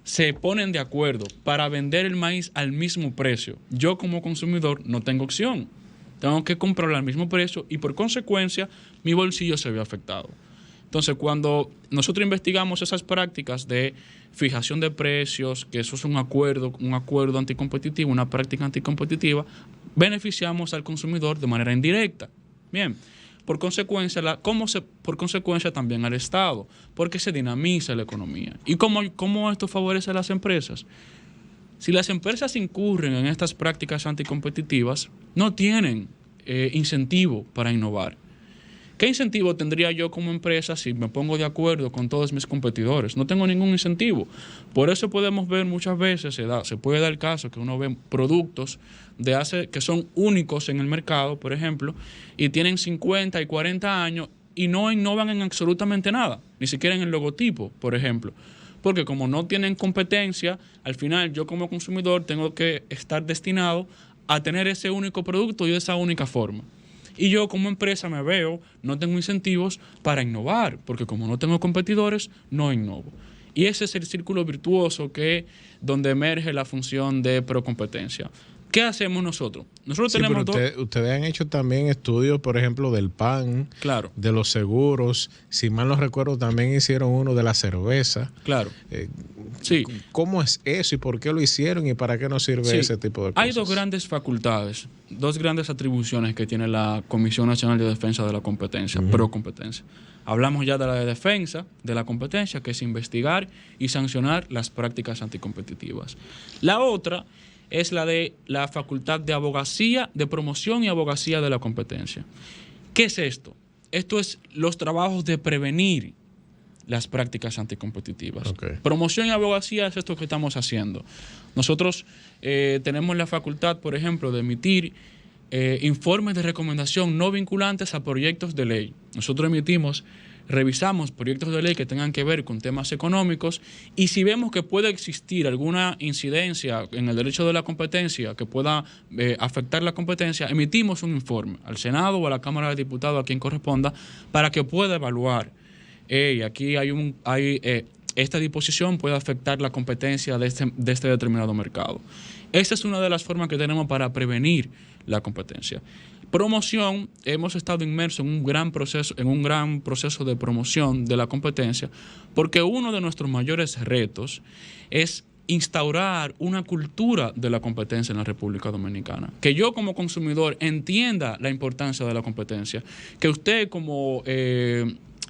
se ponen de acuerdo para vender el maíz al mismo precio, yo como consumidor no tengo opción. Tengo que comprarlo al mismo precio y por consecuencia mi bolsillo se ve afectado. Entonces, cuando nosotros investigamos esas prácticas de fijación de precios, que eso es un acuerdo anticompetitivo, una práctica anticompetitiva, beneficiamos al consumidor de manera indirecta. Bien, por consecuencia también al Estado, porque se dinamiza la economía. ¿Y cómo esto favorece a las empresas? Si las empresas incurren en estas prácticas anticompetitivas, no tienen incentivo para innovar. ¿Qué incentivo tendría yo como empresa si me pongo de acuerdo con todos mis competidores? No tengo ningún incentivo. Por eso podemos ver muchas veces, se puede dar el caso que uno ve productos que son únicos en el mercado, por ejemplo, y tienen 50 y 40 años y no innovan en absolutamente nada, ni siquiera en el logotipo, por ejemplo. Porque como no tienen competencia, al final yo como consumidor tengo que estar destinado a tener ese único producto y de esa única forma. Y yo como empresa me veo, no tengo incentivos para innovar, porque como no tengo competidores, no innovo. Y ese es el círculo virtuoso donde emerge la función de procompetencia. ¿Qué hacemos nosotros? Nosotros tenemos ustedes han hecho también estudios, por ejemplo, del pan, claro, de los seguros. Si mal no recuerdo, también hicieron uno de la cerveza. Claro. Sí. ¿Cómo es eso y por qué lo hicieron y para qué nos sirve ese tipo de cosas? Hay dos grandes facultades, dos grandes atribuciones que tiene la Comisión Nacional de Defensa de la Competencia, procompetencia. Hablamos ya de la de defensa de la competencia, que es investigar y sancionar las prácticas anticompetitivas. La otra es la de la facultad de abogacía, de promoción y abogacía de la competencia. ¿Qué es esto? Esto es los trabajos de prevenir las prácticas anticompetitivas. Okay. Promoción y abogacía es esto que estamos haciendo. Nosotros tenemos la facultad, por ejemplo, de emitir informes de recomendación no vinculantes a proyectos de ley. Nosotros revisamos proyectos de ley que tengan que ver con temas económicos y si vemos que puede existir alguna incidencia en el derecho de la competencia que pueda afectar la competencia, emitimos un informe al Senado o a la Cámara de Diputados, a quien corresponda, para que pueda evaluar. Aquí esta disposición puede afectar la competencia de este determinado mercado. Esta es una de las formas que tenemos para prevenir la competencia. Promoción, hemos estado inmersos en un gran proceso de promoción de la competencia, porque uno de nuestros mayores retos es instaurar una cultura de la competencia en la República Dominicana. Que yo como consumidor entienda la importancia de la competencia, que usted como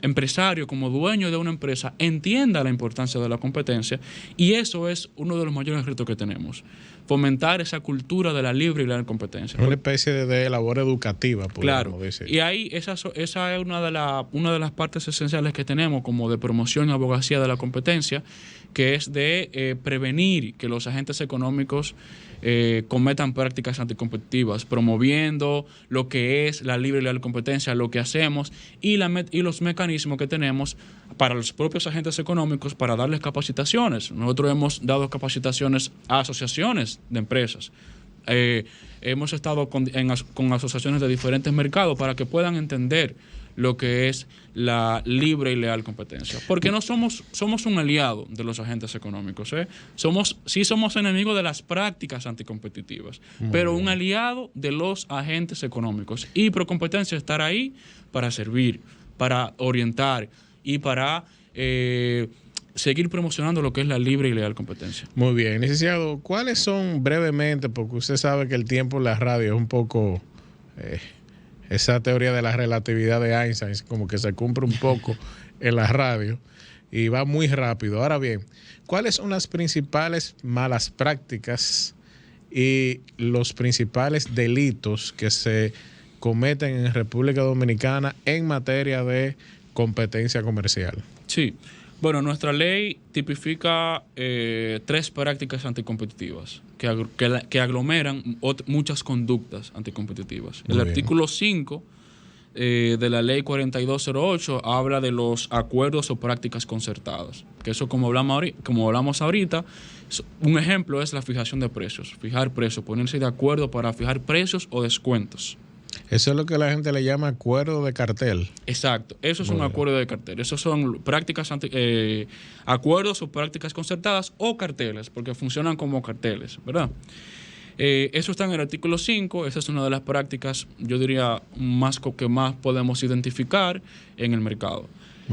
empresario, como dueño de una empresa, entienda la importancia de la competencia, y eso es uno de los mayores retos que tenemos. Fomentar esa cultura de la libre y la competencia. Una especie de labor educativa, claro, decir. Y ahí esa es una de las partes esenciales que tenemos como de promoción y abogacía de la competencia, que es de prevenir que los agentes económicos cometan prácticas anticompetitivas, promoviendo lo que es la libre y leal competencia, lo que hacemos y los mecanismos que tenemos para los propios agentes económicos para darles capacitaciones. Nosotros hemos dado capacitaciones a asociaciones de empresas. Hemos estado con asociaciones de diferentes mercados para que puedan entender lo que es la libre y leal competencia. Porque no somos un aliado de los agentes económicos. Somos enemigos de las prácticas anticompetitivas, pero un aliado de los agentes económicos. Y Procompetencia estar ahí para servir, para orientar y para seguir promocionando lo que es la libre y leal competencia. Muy bien. Licenciado, ¿cuáles son brevemente, porque usted sabe que el tiempo en la radio es un poco... esa teoría de la relatividad de Einstein como que se cumple un poco en la radio y va muy rápido. Ahora bien, ¿cuáles son las principales malas prácticas y los principales delitos que se cometen en República Dominicana en materia de competencia comercial? Sí. Bueno, nuestra ley tipifica 3 prácticas anticompetitivas que aglomeran muchas conductas anticompetitivos. El artículo 5 de la ley 4208 habla de los acuerdos o prácticas concertadas. Que eso, como hablamos ahorita, un ejemplo es la fijación de precios. Fijar precios, ponerse de acuerdo para fijar precios o descuentos. Eso es lo que la gente le llama acuerdo de cartel. Exacto, eso es un acuerdo de cartel. Esos son prácticas acuerdos o prácticas concertadas o carteles, porque funcionan como carteles, ¿verdad? Eso está en el artículo 5, esa es una de las prácticas, yo diría, que más podemos identificar en el mercado.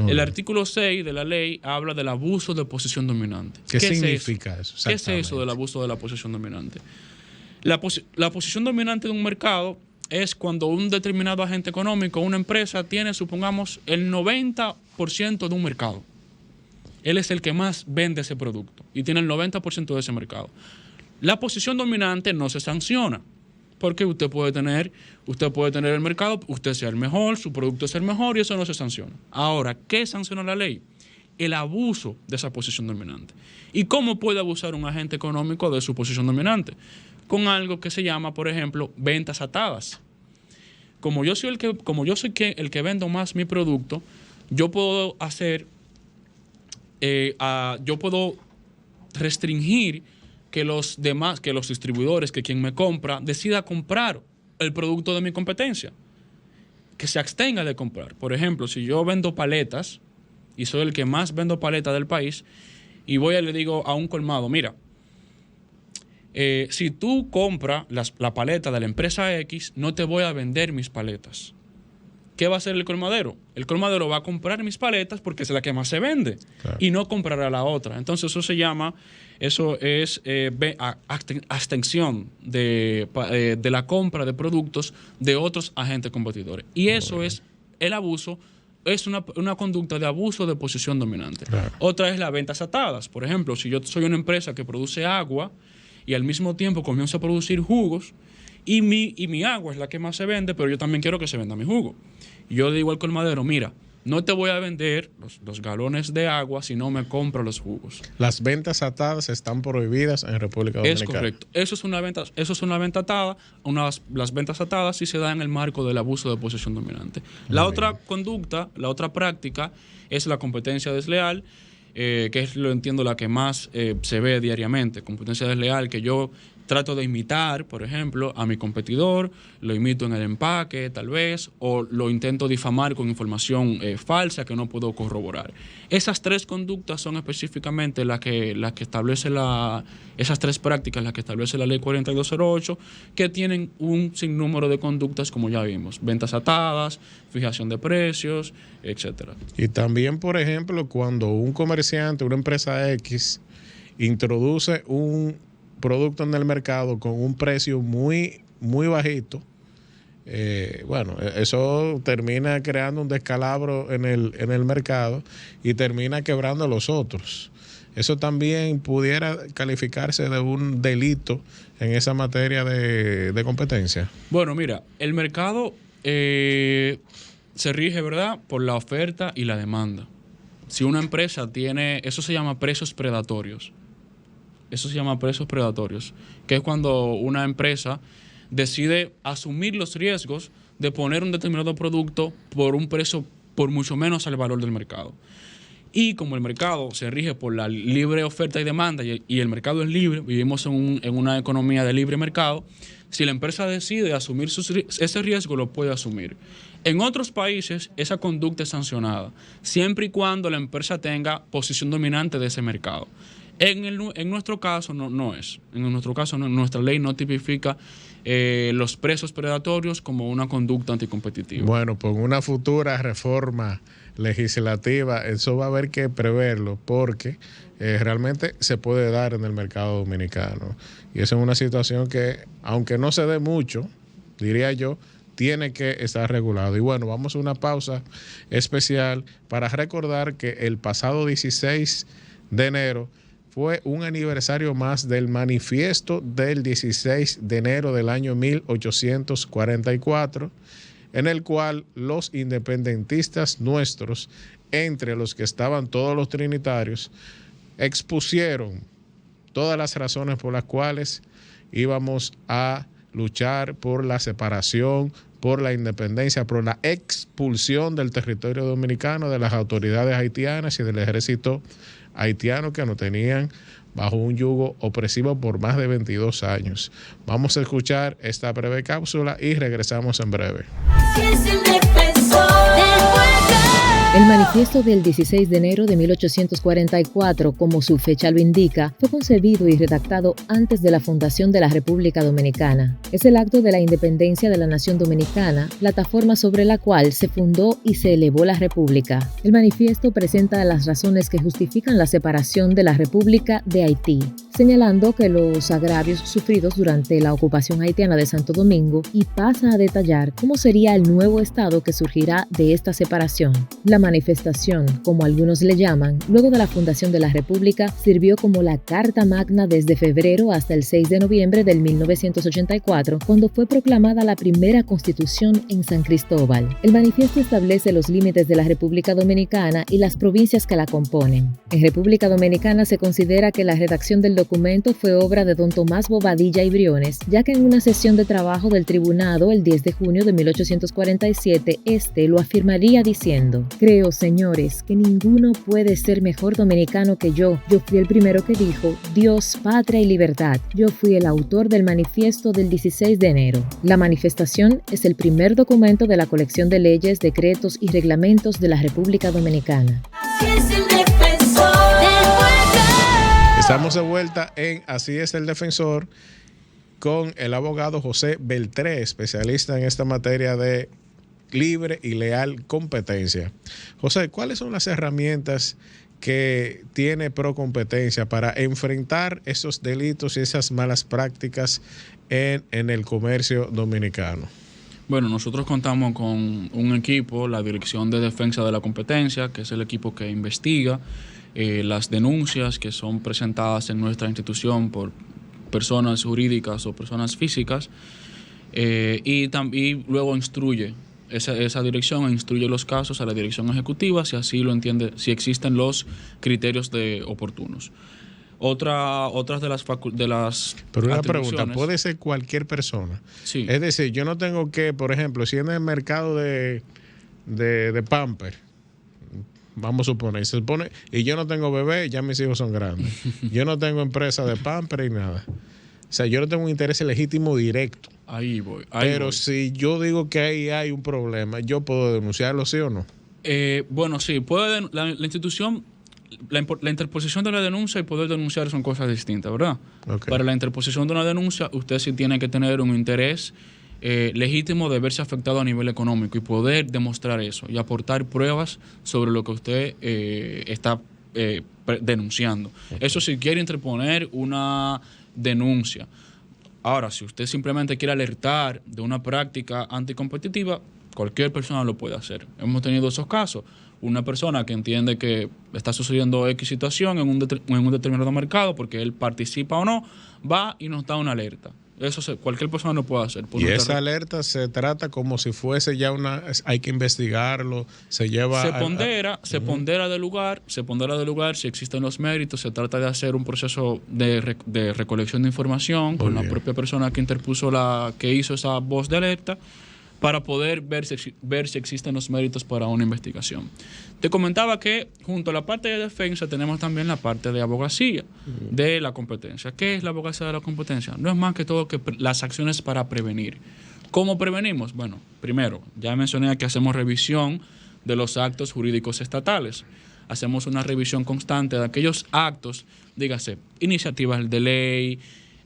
El artículo 6 de la ley habla del abuso de posición dominante. ¿Qué significa eso? ¿Qué es eso del abuso de la posición dominante? La posición dominante de un mercado es cuando un determinado agente económico, una empresa, tiene, supongamos, el 90% de un mercado. Él es el que más vende ese producto y tiene el 90% de ese mercado. La posición dominante no se sanciona porque usted puede tener el mercado, usted sea el mejor, su producto es el mejor y eso no se sanciona. Ahora, ¿qué sanciona la ley? El abuso de esa posición dominante. ¿Y cómo puede abusar un agente económico de su posición dominante? Con algo que se llama, por ejemplo, ventas atadas. Como yo soy el que vendo más mi producto, yo puedo restringir que los demás, que los distribuidores, que quien me compra, decida comprar el producto de mi competencia. que se abstenga de comprar. Por ejemplo, si yo vendo paletas y soy el que más vendo paletas del país y voy y le digo a un colmado, mira, si tú compras la paleta de la empresa X, no te voy a vender mis paletas. ¿Qué va a hacer el colmadero? El colmadero va a comprar mis paletas porque es la que más se vende, claro, y no comprará la otra. Entonces eso es abstención de la compra de productos de otros agentes competidores. Y eso es el abuso, es una conducta de abuso de posición dominante. Claro. Otra es las ventas atadas. Por ejemplo, si yo soy una empresa que produce agua y al mismo tiempo comienzo a producir jugos, y mi agua es la que más se vende, pero yo también quiero que se venda mi jugo. Y yo le digo al colmadero, mira, no te voy a vender los galones de agua si no me compro los jugos. Las ventas atadas están prohibidas en República Dominicana. Es correcto. Eso es una venta atada. Las ventas atadas sí se dan en el marco del abuso de posición dominante. La otra conducta, la otra práctica es la competencia desleal, que es, lo entiendo, la que más se ve diariamente. Competencia desleal, que yo trato de imitar, por ejemplo, a mi competidor, lo imito en el empaque, tal vez, o lo intento difamar con información falsa que no puedo corroborar. Esas tres conductas son específicamente las que establece esas tres prácticas, las que establece la Ley 4208, que tienen un sinnúmero de conductas, como ya vimos: ventas atadas, fijación de precios, etcétera. Y también, por ejemplo, cuando un comerciante, una empresa X, introduce un producto en el mercado con un precio muy, muy bajito, eso termina creando un descalabro en el mercado y termina quebrando a los otros. Eso también pudiera calificarse de un delito en esa materia de competencia. Bueno, mira, el mercado se rige, ¿verdad?, por la oferta y la demanda. Si una empresa tiene, eso se llama precios predatorios. Eso se llama precios predatorios, que es cuando una empresa decide asumir los riesgos de poner un determinado producto por un precio por mucho menos al valor del mercado. Y como el mercado se rige por la libre oferta y demanda, y el mercado es libre, vivimos en una economía de libre mercado, si la empresa decide asumir ese riesgo, lo puede asumir. En otros países, esa conducta es sancionada, siempre y cuando la empresa tenga posición dominante de ese mercado. En nuestro caso no es. En nuestro caso nuestra ley no tipifica los precios predatorios como una conducta anticompetitiva. Bueno, pues una futura reforma legislativa, eso va a haber que preverlo, porque realmente se puede dar en el mercado dominicano. Y esa es una situación que, aunque no se dé mucho, diría yo, tiene que estar regulado. Y bueno, vamos a una pausa especial para recordar que el pasado 16 de enero fue un aniversario más del manifiesto del 16 de enero del año 1844, en el cual los independentistas nuestros, entre los que estaban todos los trinitarios, expusieron todas las razones por las cuales íbamos a luchar por la separación, por la independencia, por la expulsión del territorio dominicano de las autoridades haitianas y del ejército haitiano, que nos tenían bajo un yugo opresivo por más de 22 años. Vamos a escuchar esta breve cápsula y regresamos en breve. El manifiesto del 16 de enero de 1844, como su fecha lo indica, fue concebido y redactado antes de la fundación de la República Dominicana. Es el acto de la independencia de la nación dominicana, plataforma sobre la cual se fundó y se elevó la República. El manifiesto presenta las razones que justifican la separación de la República de Haití, señalando que los agravios sufridos durante la ocupación haitiana de Santo Domingo, y pasa a detallar cómo sería el nuevo Estado que surgirá de esta separación. La manifestación, como algunos le llaman, luego de la fundación de la República, sirvió como la Carta Magna desde febrero hasta el 6 de noviembre del 1984, cuando fue proclamada la primera Constitución en San Cristóbal. El manifiesto establece los límites de la República Dominicana y las provincias que la componen. En República Dominicana se considera que la redacción del documento documento fue obra de don Tomás Bobadilla y Briones, ya que en una sesión de trabajo del tribunado el 10 de junio de 1847, este lo afirmaría diciendo: creo, señores, que ninguno puede ser mejor dominicano que yo. Yo fui el primero que dijo Dios, patria y libertad. Yo fui el autor del manifiesto del 16 de enero. La manifestación es el primer documento de la colección de leyes, decretos y reglamentos de la República Dominicana. Estamos de vuelta en Así es el Defensor con el abogado José Beltré, especialista en esta materia de libre y leal competencia. José, ¿cuáles son las herramientas que tiene Procompetencia para enfrentar esos delitos y esas malas prácticas en el comercio dominicano? Bueno, nosotros contamos con un equipo, la Dirección de Defensa de la Competencia, que es el equipo que investiga las denuncias que son presentadas en nuestra institución por personas jurídicas o personas físicas, y luego instruye esa dirección, instruye los casos a la dirección ejecutiva si así lo entiende, si existen los criterios oportunos. Otras de las Pero una pregunta, ¿puede ser cualquier persona? Sí. Es decir, yo no tengo que, por ejemplo, si en el mercado de Pamper, vamos a suponer, se supone, y yo no tengo bebé, ya mis hijos son grandes. Yo no tengo empresa de Pamper y nada. O sea, yo no tengo un interés legítimo directo. Ahí voy. Pero si yo digo que ahí hay un problema, ¿yo puedo denunciarlo, sí o no? Bueno, sí, la institución, la interposición de la denuncia y poder denunciar son cosas distintas, ¿verdad? Okay. Para la interposición de una denuncia, usted sí tiene que tener un interés legítimo de verse afectado a nivel económico y poder demostrar eso y aportar pruebas sobre lo que usted está denunciando. Okay. Eso si quiere interponer una denuncia. Ahora, si usted simplemente quiere alertar de una práctica anticompetitiva, cualquier persona lo puede hacer. Hemos tenido esos casos. Una persona que entiende que está sucediendo X situación en un determinado mercado, porque él participa o no, va y nos da una alerta. Eso cualquier persona lo puede hacer. Y esa alerta se trata como si fuese ya hay que investigarlo, se lleva... Se pondera del lugar si existen los méritos, se trata de hacer un proceso de recolección de información con la propia persona que interpuso que hizo esa voz de alerta, para poder ver si existen los méritos para una investigación. Te comentaba que junto a la parte de defensa tenemos también la parte de abogacía de la competencia. ¿Qué es la abogacía de la competencia? No es más que todo que las acciones para prevenir. ¿Cómo prevenimos? Bueno, primero, ya mencioné que hacemos revisión de los actos jurídicos estatales. Hacemos una revisión constante de aquellos actos, dígase, iniciativas de ley,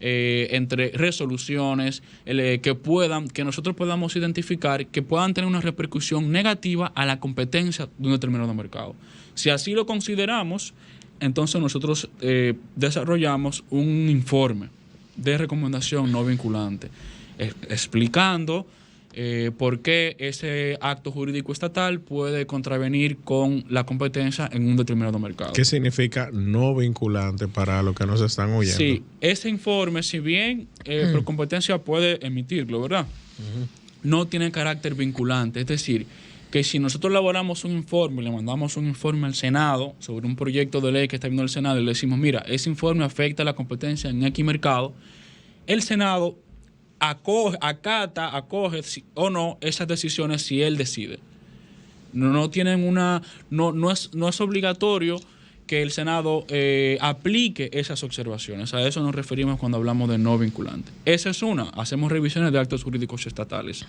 entre resoluciones que nosotros podamos identificar que puedan tener una repercusión negativa a la competencia de un determinado mercado. Si así lo consideramos, entonces nosotros desarrollamos un informe de recomendación no vinculante explicando por qué ese acto jurídico estatal puede contravenir con la competencia en un determinado mercado. ¿Qué significa no vinculante para los que nos están oyendo? Sí, ese informe, si bien Procompetencia puede emitirlo, ¿verdad? No tiene carácter vinculante. Es decir, que si nosotros elaboramos un informe y le mandamos un informe al Senado sobre un proyecto de ley que está viendo el Senado y le decimos, mira, ese informe afecta a la competencia en X mercado, el Senado acoge o no esas decisiones si él decide. No es obligatorio que el Senado aplique esas observaciones. A eso nos referimos cuando hablamos de no vinculante. Esa es una. Hacemos revisiones de actos jurídicos estatales.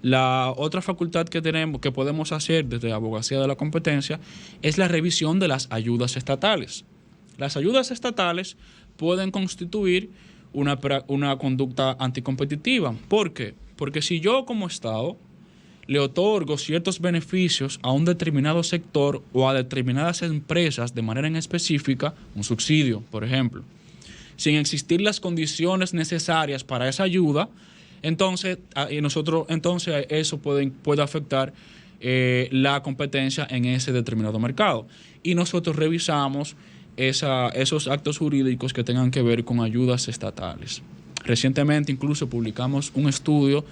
La otra facultad que podemos hacer desde la abogacía de la competencia es la revisión de las ayudas estatales. Las ayudas estatales pueden constituir una conducta anticompetitiva. ¿Por qué? Porque si yo como Estado le otorgo ciertos beneficios a un determinado sector o a determinadas empresas de manera en específica, un subsidio, por ejemplo, sin existir las condiciones necesarias para esa ayuda, entonces eso puede afectar la competencia en ese determinado mercado. Y nosotros revisamos esos actos jurídicos que tengan que ver con ayudas estatales. Recientemente incluso publicamos un estudio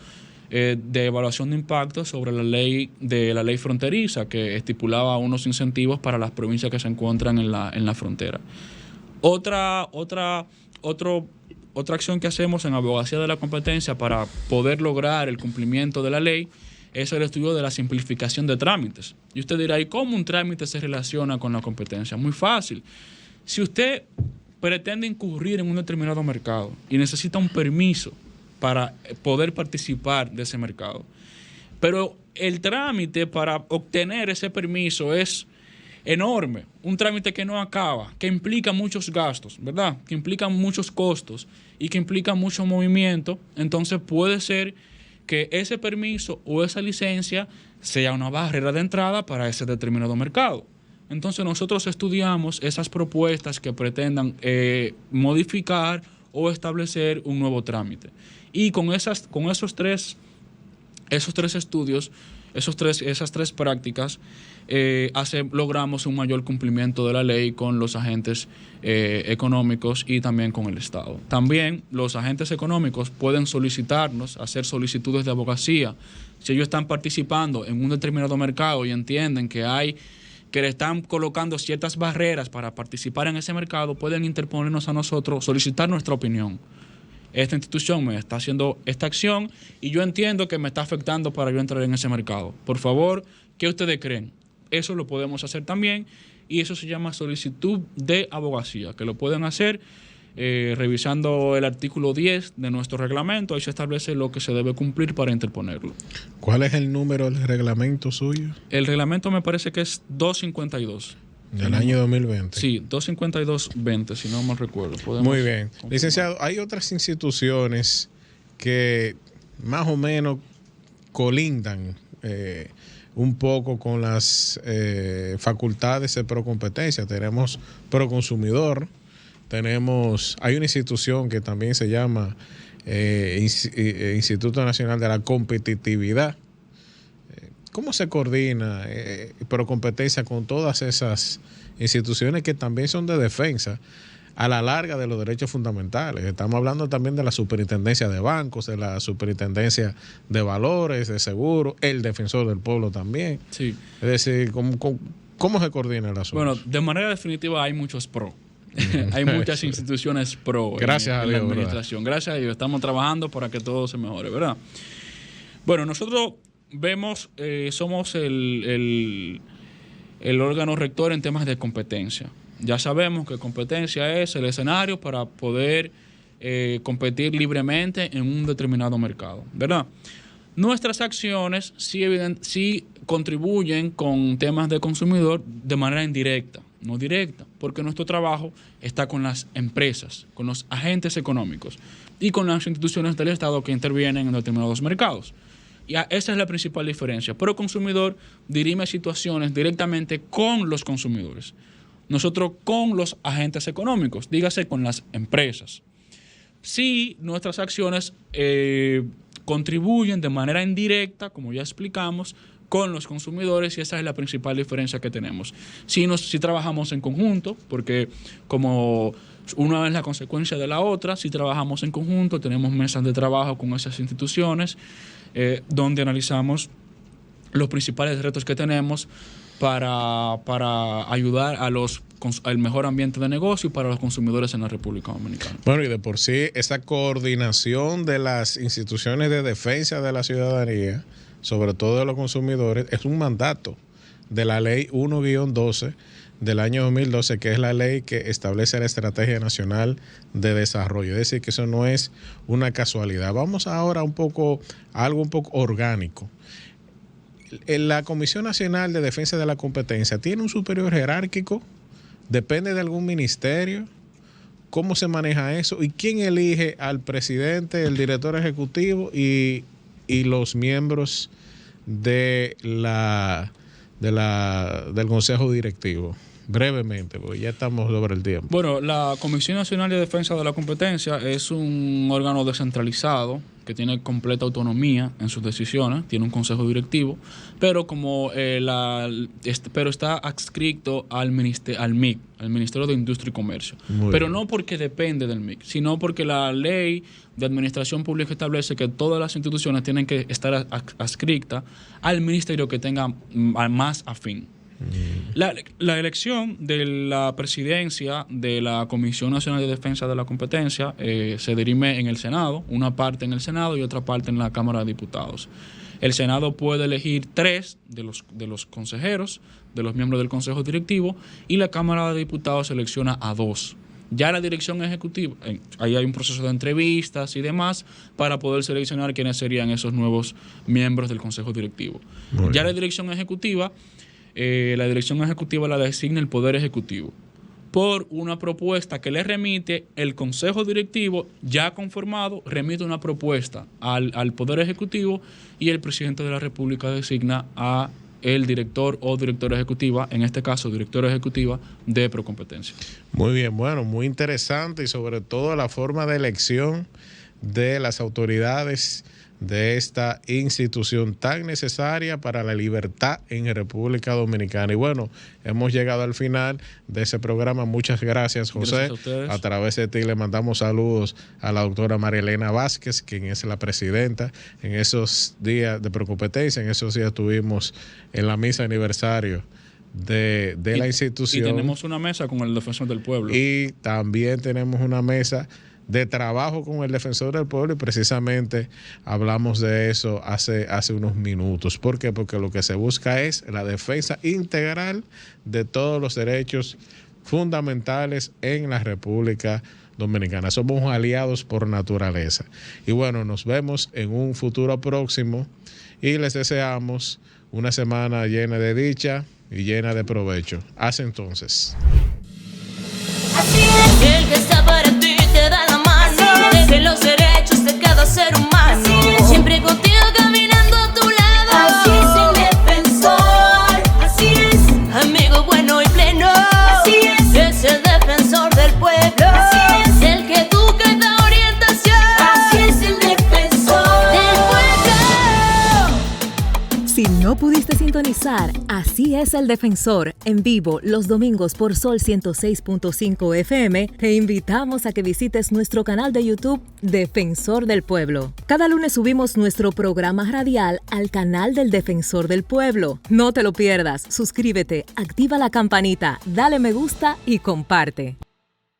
de evaluación de impacto sobre la ley fronteriza que estipulaba unos incentivos para las provincias que se encuentran en la frontera. Otra otra acción que hacemos en abogacía de la competencia para poder lograr el cumplimiento de la ley es el estudio de la simplificación de trámites. Y usted dirá, ¿y cómo un trámite se relaciona con la competencia? Muy fácil. Si usted pretende incurrir en un determinado mercado y necesita un permiso para poder participar de ese mercado, pero el trámite para obtener ese permiso es enorme, un trámite que no acaba, que implica muchos gastos, ¿verdad? Que implica muchos costos y que implica mucho movimiento, entonces puede ser que ese permiso o esa licencia sea una barrera de entrada para ese determinado mercado. Entonces nosotros estudiamos esas propuestas que pretendan modificar o establecer un nuevo trámite. Y con esos tres estudios, esas tres prácticas, logramos un mayor cumplimiento de la ley con los agentes económicos y también con el Estado. También los agentes económicos pueden solicitarnos, hacer solicitudes de abogacía. Si ellos están participando en un determinado mercado y entienden que le están colocando ciertas barreras para participar en ese mercado, pueden interponernos a nosotros, solicitar nuestra opinión. Esta institución me está haciendo esta acción y yo entiendo que me está afectando para yo entrar en ese mercado. Por favor, ¿qué ustedes creen? Eso lo podemos hacer también y eso se llama solicitud de abogacía, que lo pueden hacer revisando el artículo 10 de nuestro reglamento. Ahí se establece lo que se debe cumplir para interponerlo. ¿Cuál es el número del reglamento suyo? El reglamento me parece que es 252. Del año 2020. Sí, 252-20, si no mal recuerdo. Muy bien. Licenciado, hay otras instituciones que más o menos colindan un poco con las facultades de procompetencia. Tenemos Proconsumidor, hay una institución que también se llama Instituto Nacional de la Competitividad. ¿Cómo se coordina Procompetencia con todas esas instituciones que también son de defensa a la larga de los derechos fundamentales? Estamos hablando también de la Superintendencia de Bancos, de la Superintendencia de Valores, de Seguros, el Defensor del Pueblo también. Sí. Es decir, ¿cómo se coordina el asunto? Bueno, de manera definitiva hay muchos pro. Hay muchas instituciones pro Gracias en la administración. ¿Verdad? Gracias a Dios. Estamos trabajando para que todo se mejore, ¿verdad? Bueno, nosotros somos el órgano rector en temas de competencia. Ya sabemos que competencia es el escenario para poder competir libremente en un determinado mercado, ¿verdad? Nuestras acciones sí contribuyen con temas de consumidor de manera indirecta, no directa, porque nuestro trabajo está con las empresas, con los agentes económicos y con las instituciones del Estado que intervienen en determinados mercados. Y esa es la principal diferencia. Pero el consumidor dirime situaciones directamente con los consumidores. Nosotros con los agentes económicos, dígase con las empresas. Sí, nuestras acciones contribuyen de manera indirecta, como ya explicamos, con los consumidores y esa es la principal diferencia que tenemos. Sí trabajamos en conjunto, porque como una es la consecuencia de la otra, si trabajamos en conjunto, tenemos mesas de trabajo con esas instituciones, donde analizamos los principales retos que tenemos para ayudar al mejor ambiente de negocio y para los consumidores en la República Dominicana. Bueno, y de por sí, esa coordinación de las instituciones de defensa de la ciudadanía, sobre todo de los consumidores, es un mandato de la Ley 1-12 del año 2012, que es la ley que establece la Estrategia Nacional de Desarrollo. Es decir, que eso no es una casualidad. Vamos ahora a algo un poco orgánico. La Comisión Nacional de Defensa de la Competencia tiene un superior jerárquico, depende de algún ministerio. ¿Cómo se maneja eso? ¿Y quién elige al presidente, el director ejecutivo y los miembros del Consejo Directivo? Brevemente, porque ya estamos sobre el tiempo. Bueno, la Comisión Nacional de Defensa de la Competencia es un órgano descentralizado que tiene completa autonomía en sus decisiones, tiene un consejo directivo, pero pero está adscrito al MIC, al Ministerio de Industria y Comercio. Pero no porque depende del MIC, sino porque la ley de administración pública establece que todas las instituciones tienen que estar adscritas al ministerio que tenga más afín. La elección de la presidencia de la Comisión Nacional de Defensa de la Competencia se dirime en el Senado, una parte en el Senado y otra parte en la Cámara de Diputados. El Senado puede elegir 3 de los consejeros, de los miembros del Consejo Directivo, y la Cámara de Diputados selecciona a 2. Ya la dirección ejecutiva, ahí hay un proceso de entrevistas y demás para poder seleccionar quiénes serían esos nuevos miembros del Consejo Directivo. Ya la dirección ejecutiva la designa el Poder Ejecutivo por una propuesta que le remite el Consejo Directivo ya conformado, remite una propuesta al Poder Ejecutivo y el Presidente de la República designa a el director o directora ejecutiva, en este caso directora ejecutiva de Procompetencia. Muy bien, bueno, muy interesante y sobre todo la forma de elección de las autoridades de esta institución tan necesaria para la libertad en República Dominicana. Y bueno, hemos llegado al final de ese programa. Muchas gracias, José. Gracias a ustedes. A través de ti le mandamos saludos a la doctora María Elena Vázquez, quien es la presidenta. En esos días de Procompetencia, en esos días estuvimos en la misa aniversario de la institución. Y tenemos una mesa con el Defensor del Pueblo. Y también tenemos una mesa de trabajo con el Defensor del Pueblo y precisamente hablamos de eso hace unos minutos. ¿Por qué? Porque lo que se busca es la defensa integral de todos los derechos fundamentales en la República Dominicana. Somos aliados por naturaleza. Y bueno, nos vemos en un futuro próximo y les deseamos una semana llena de dicha y llena de provecho. Hasta entonces. Así es, el que está para ti te da la mano, de los derechos de cada ser humano, siempre contigo caminando a tu lado. Así es el defensor, así es, amigo bueno y pleno, así es el defensor del pueblo, así es el que educa y da orientación, así es el defensor del pueblo. Si no pudiste sintonizar, Así es el Defensor, en vivo los domingos por Sol 106.5 FM, te invitamos a que visites nuestro canal de YouTube Defensor del Pueblo. Cada lunes subimos nuestro programa radial al canal del Defensor del Pueblo. No te lo pierdas, suscríbete, activa la campanita, dale me gusta y comparte.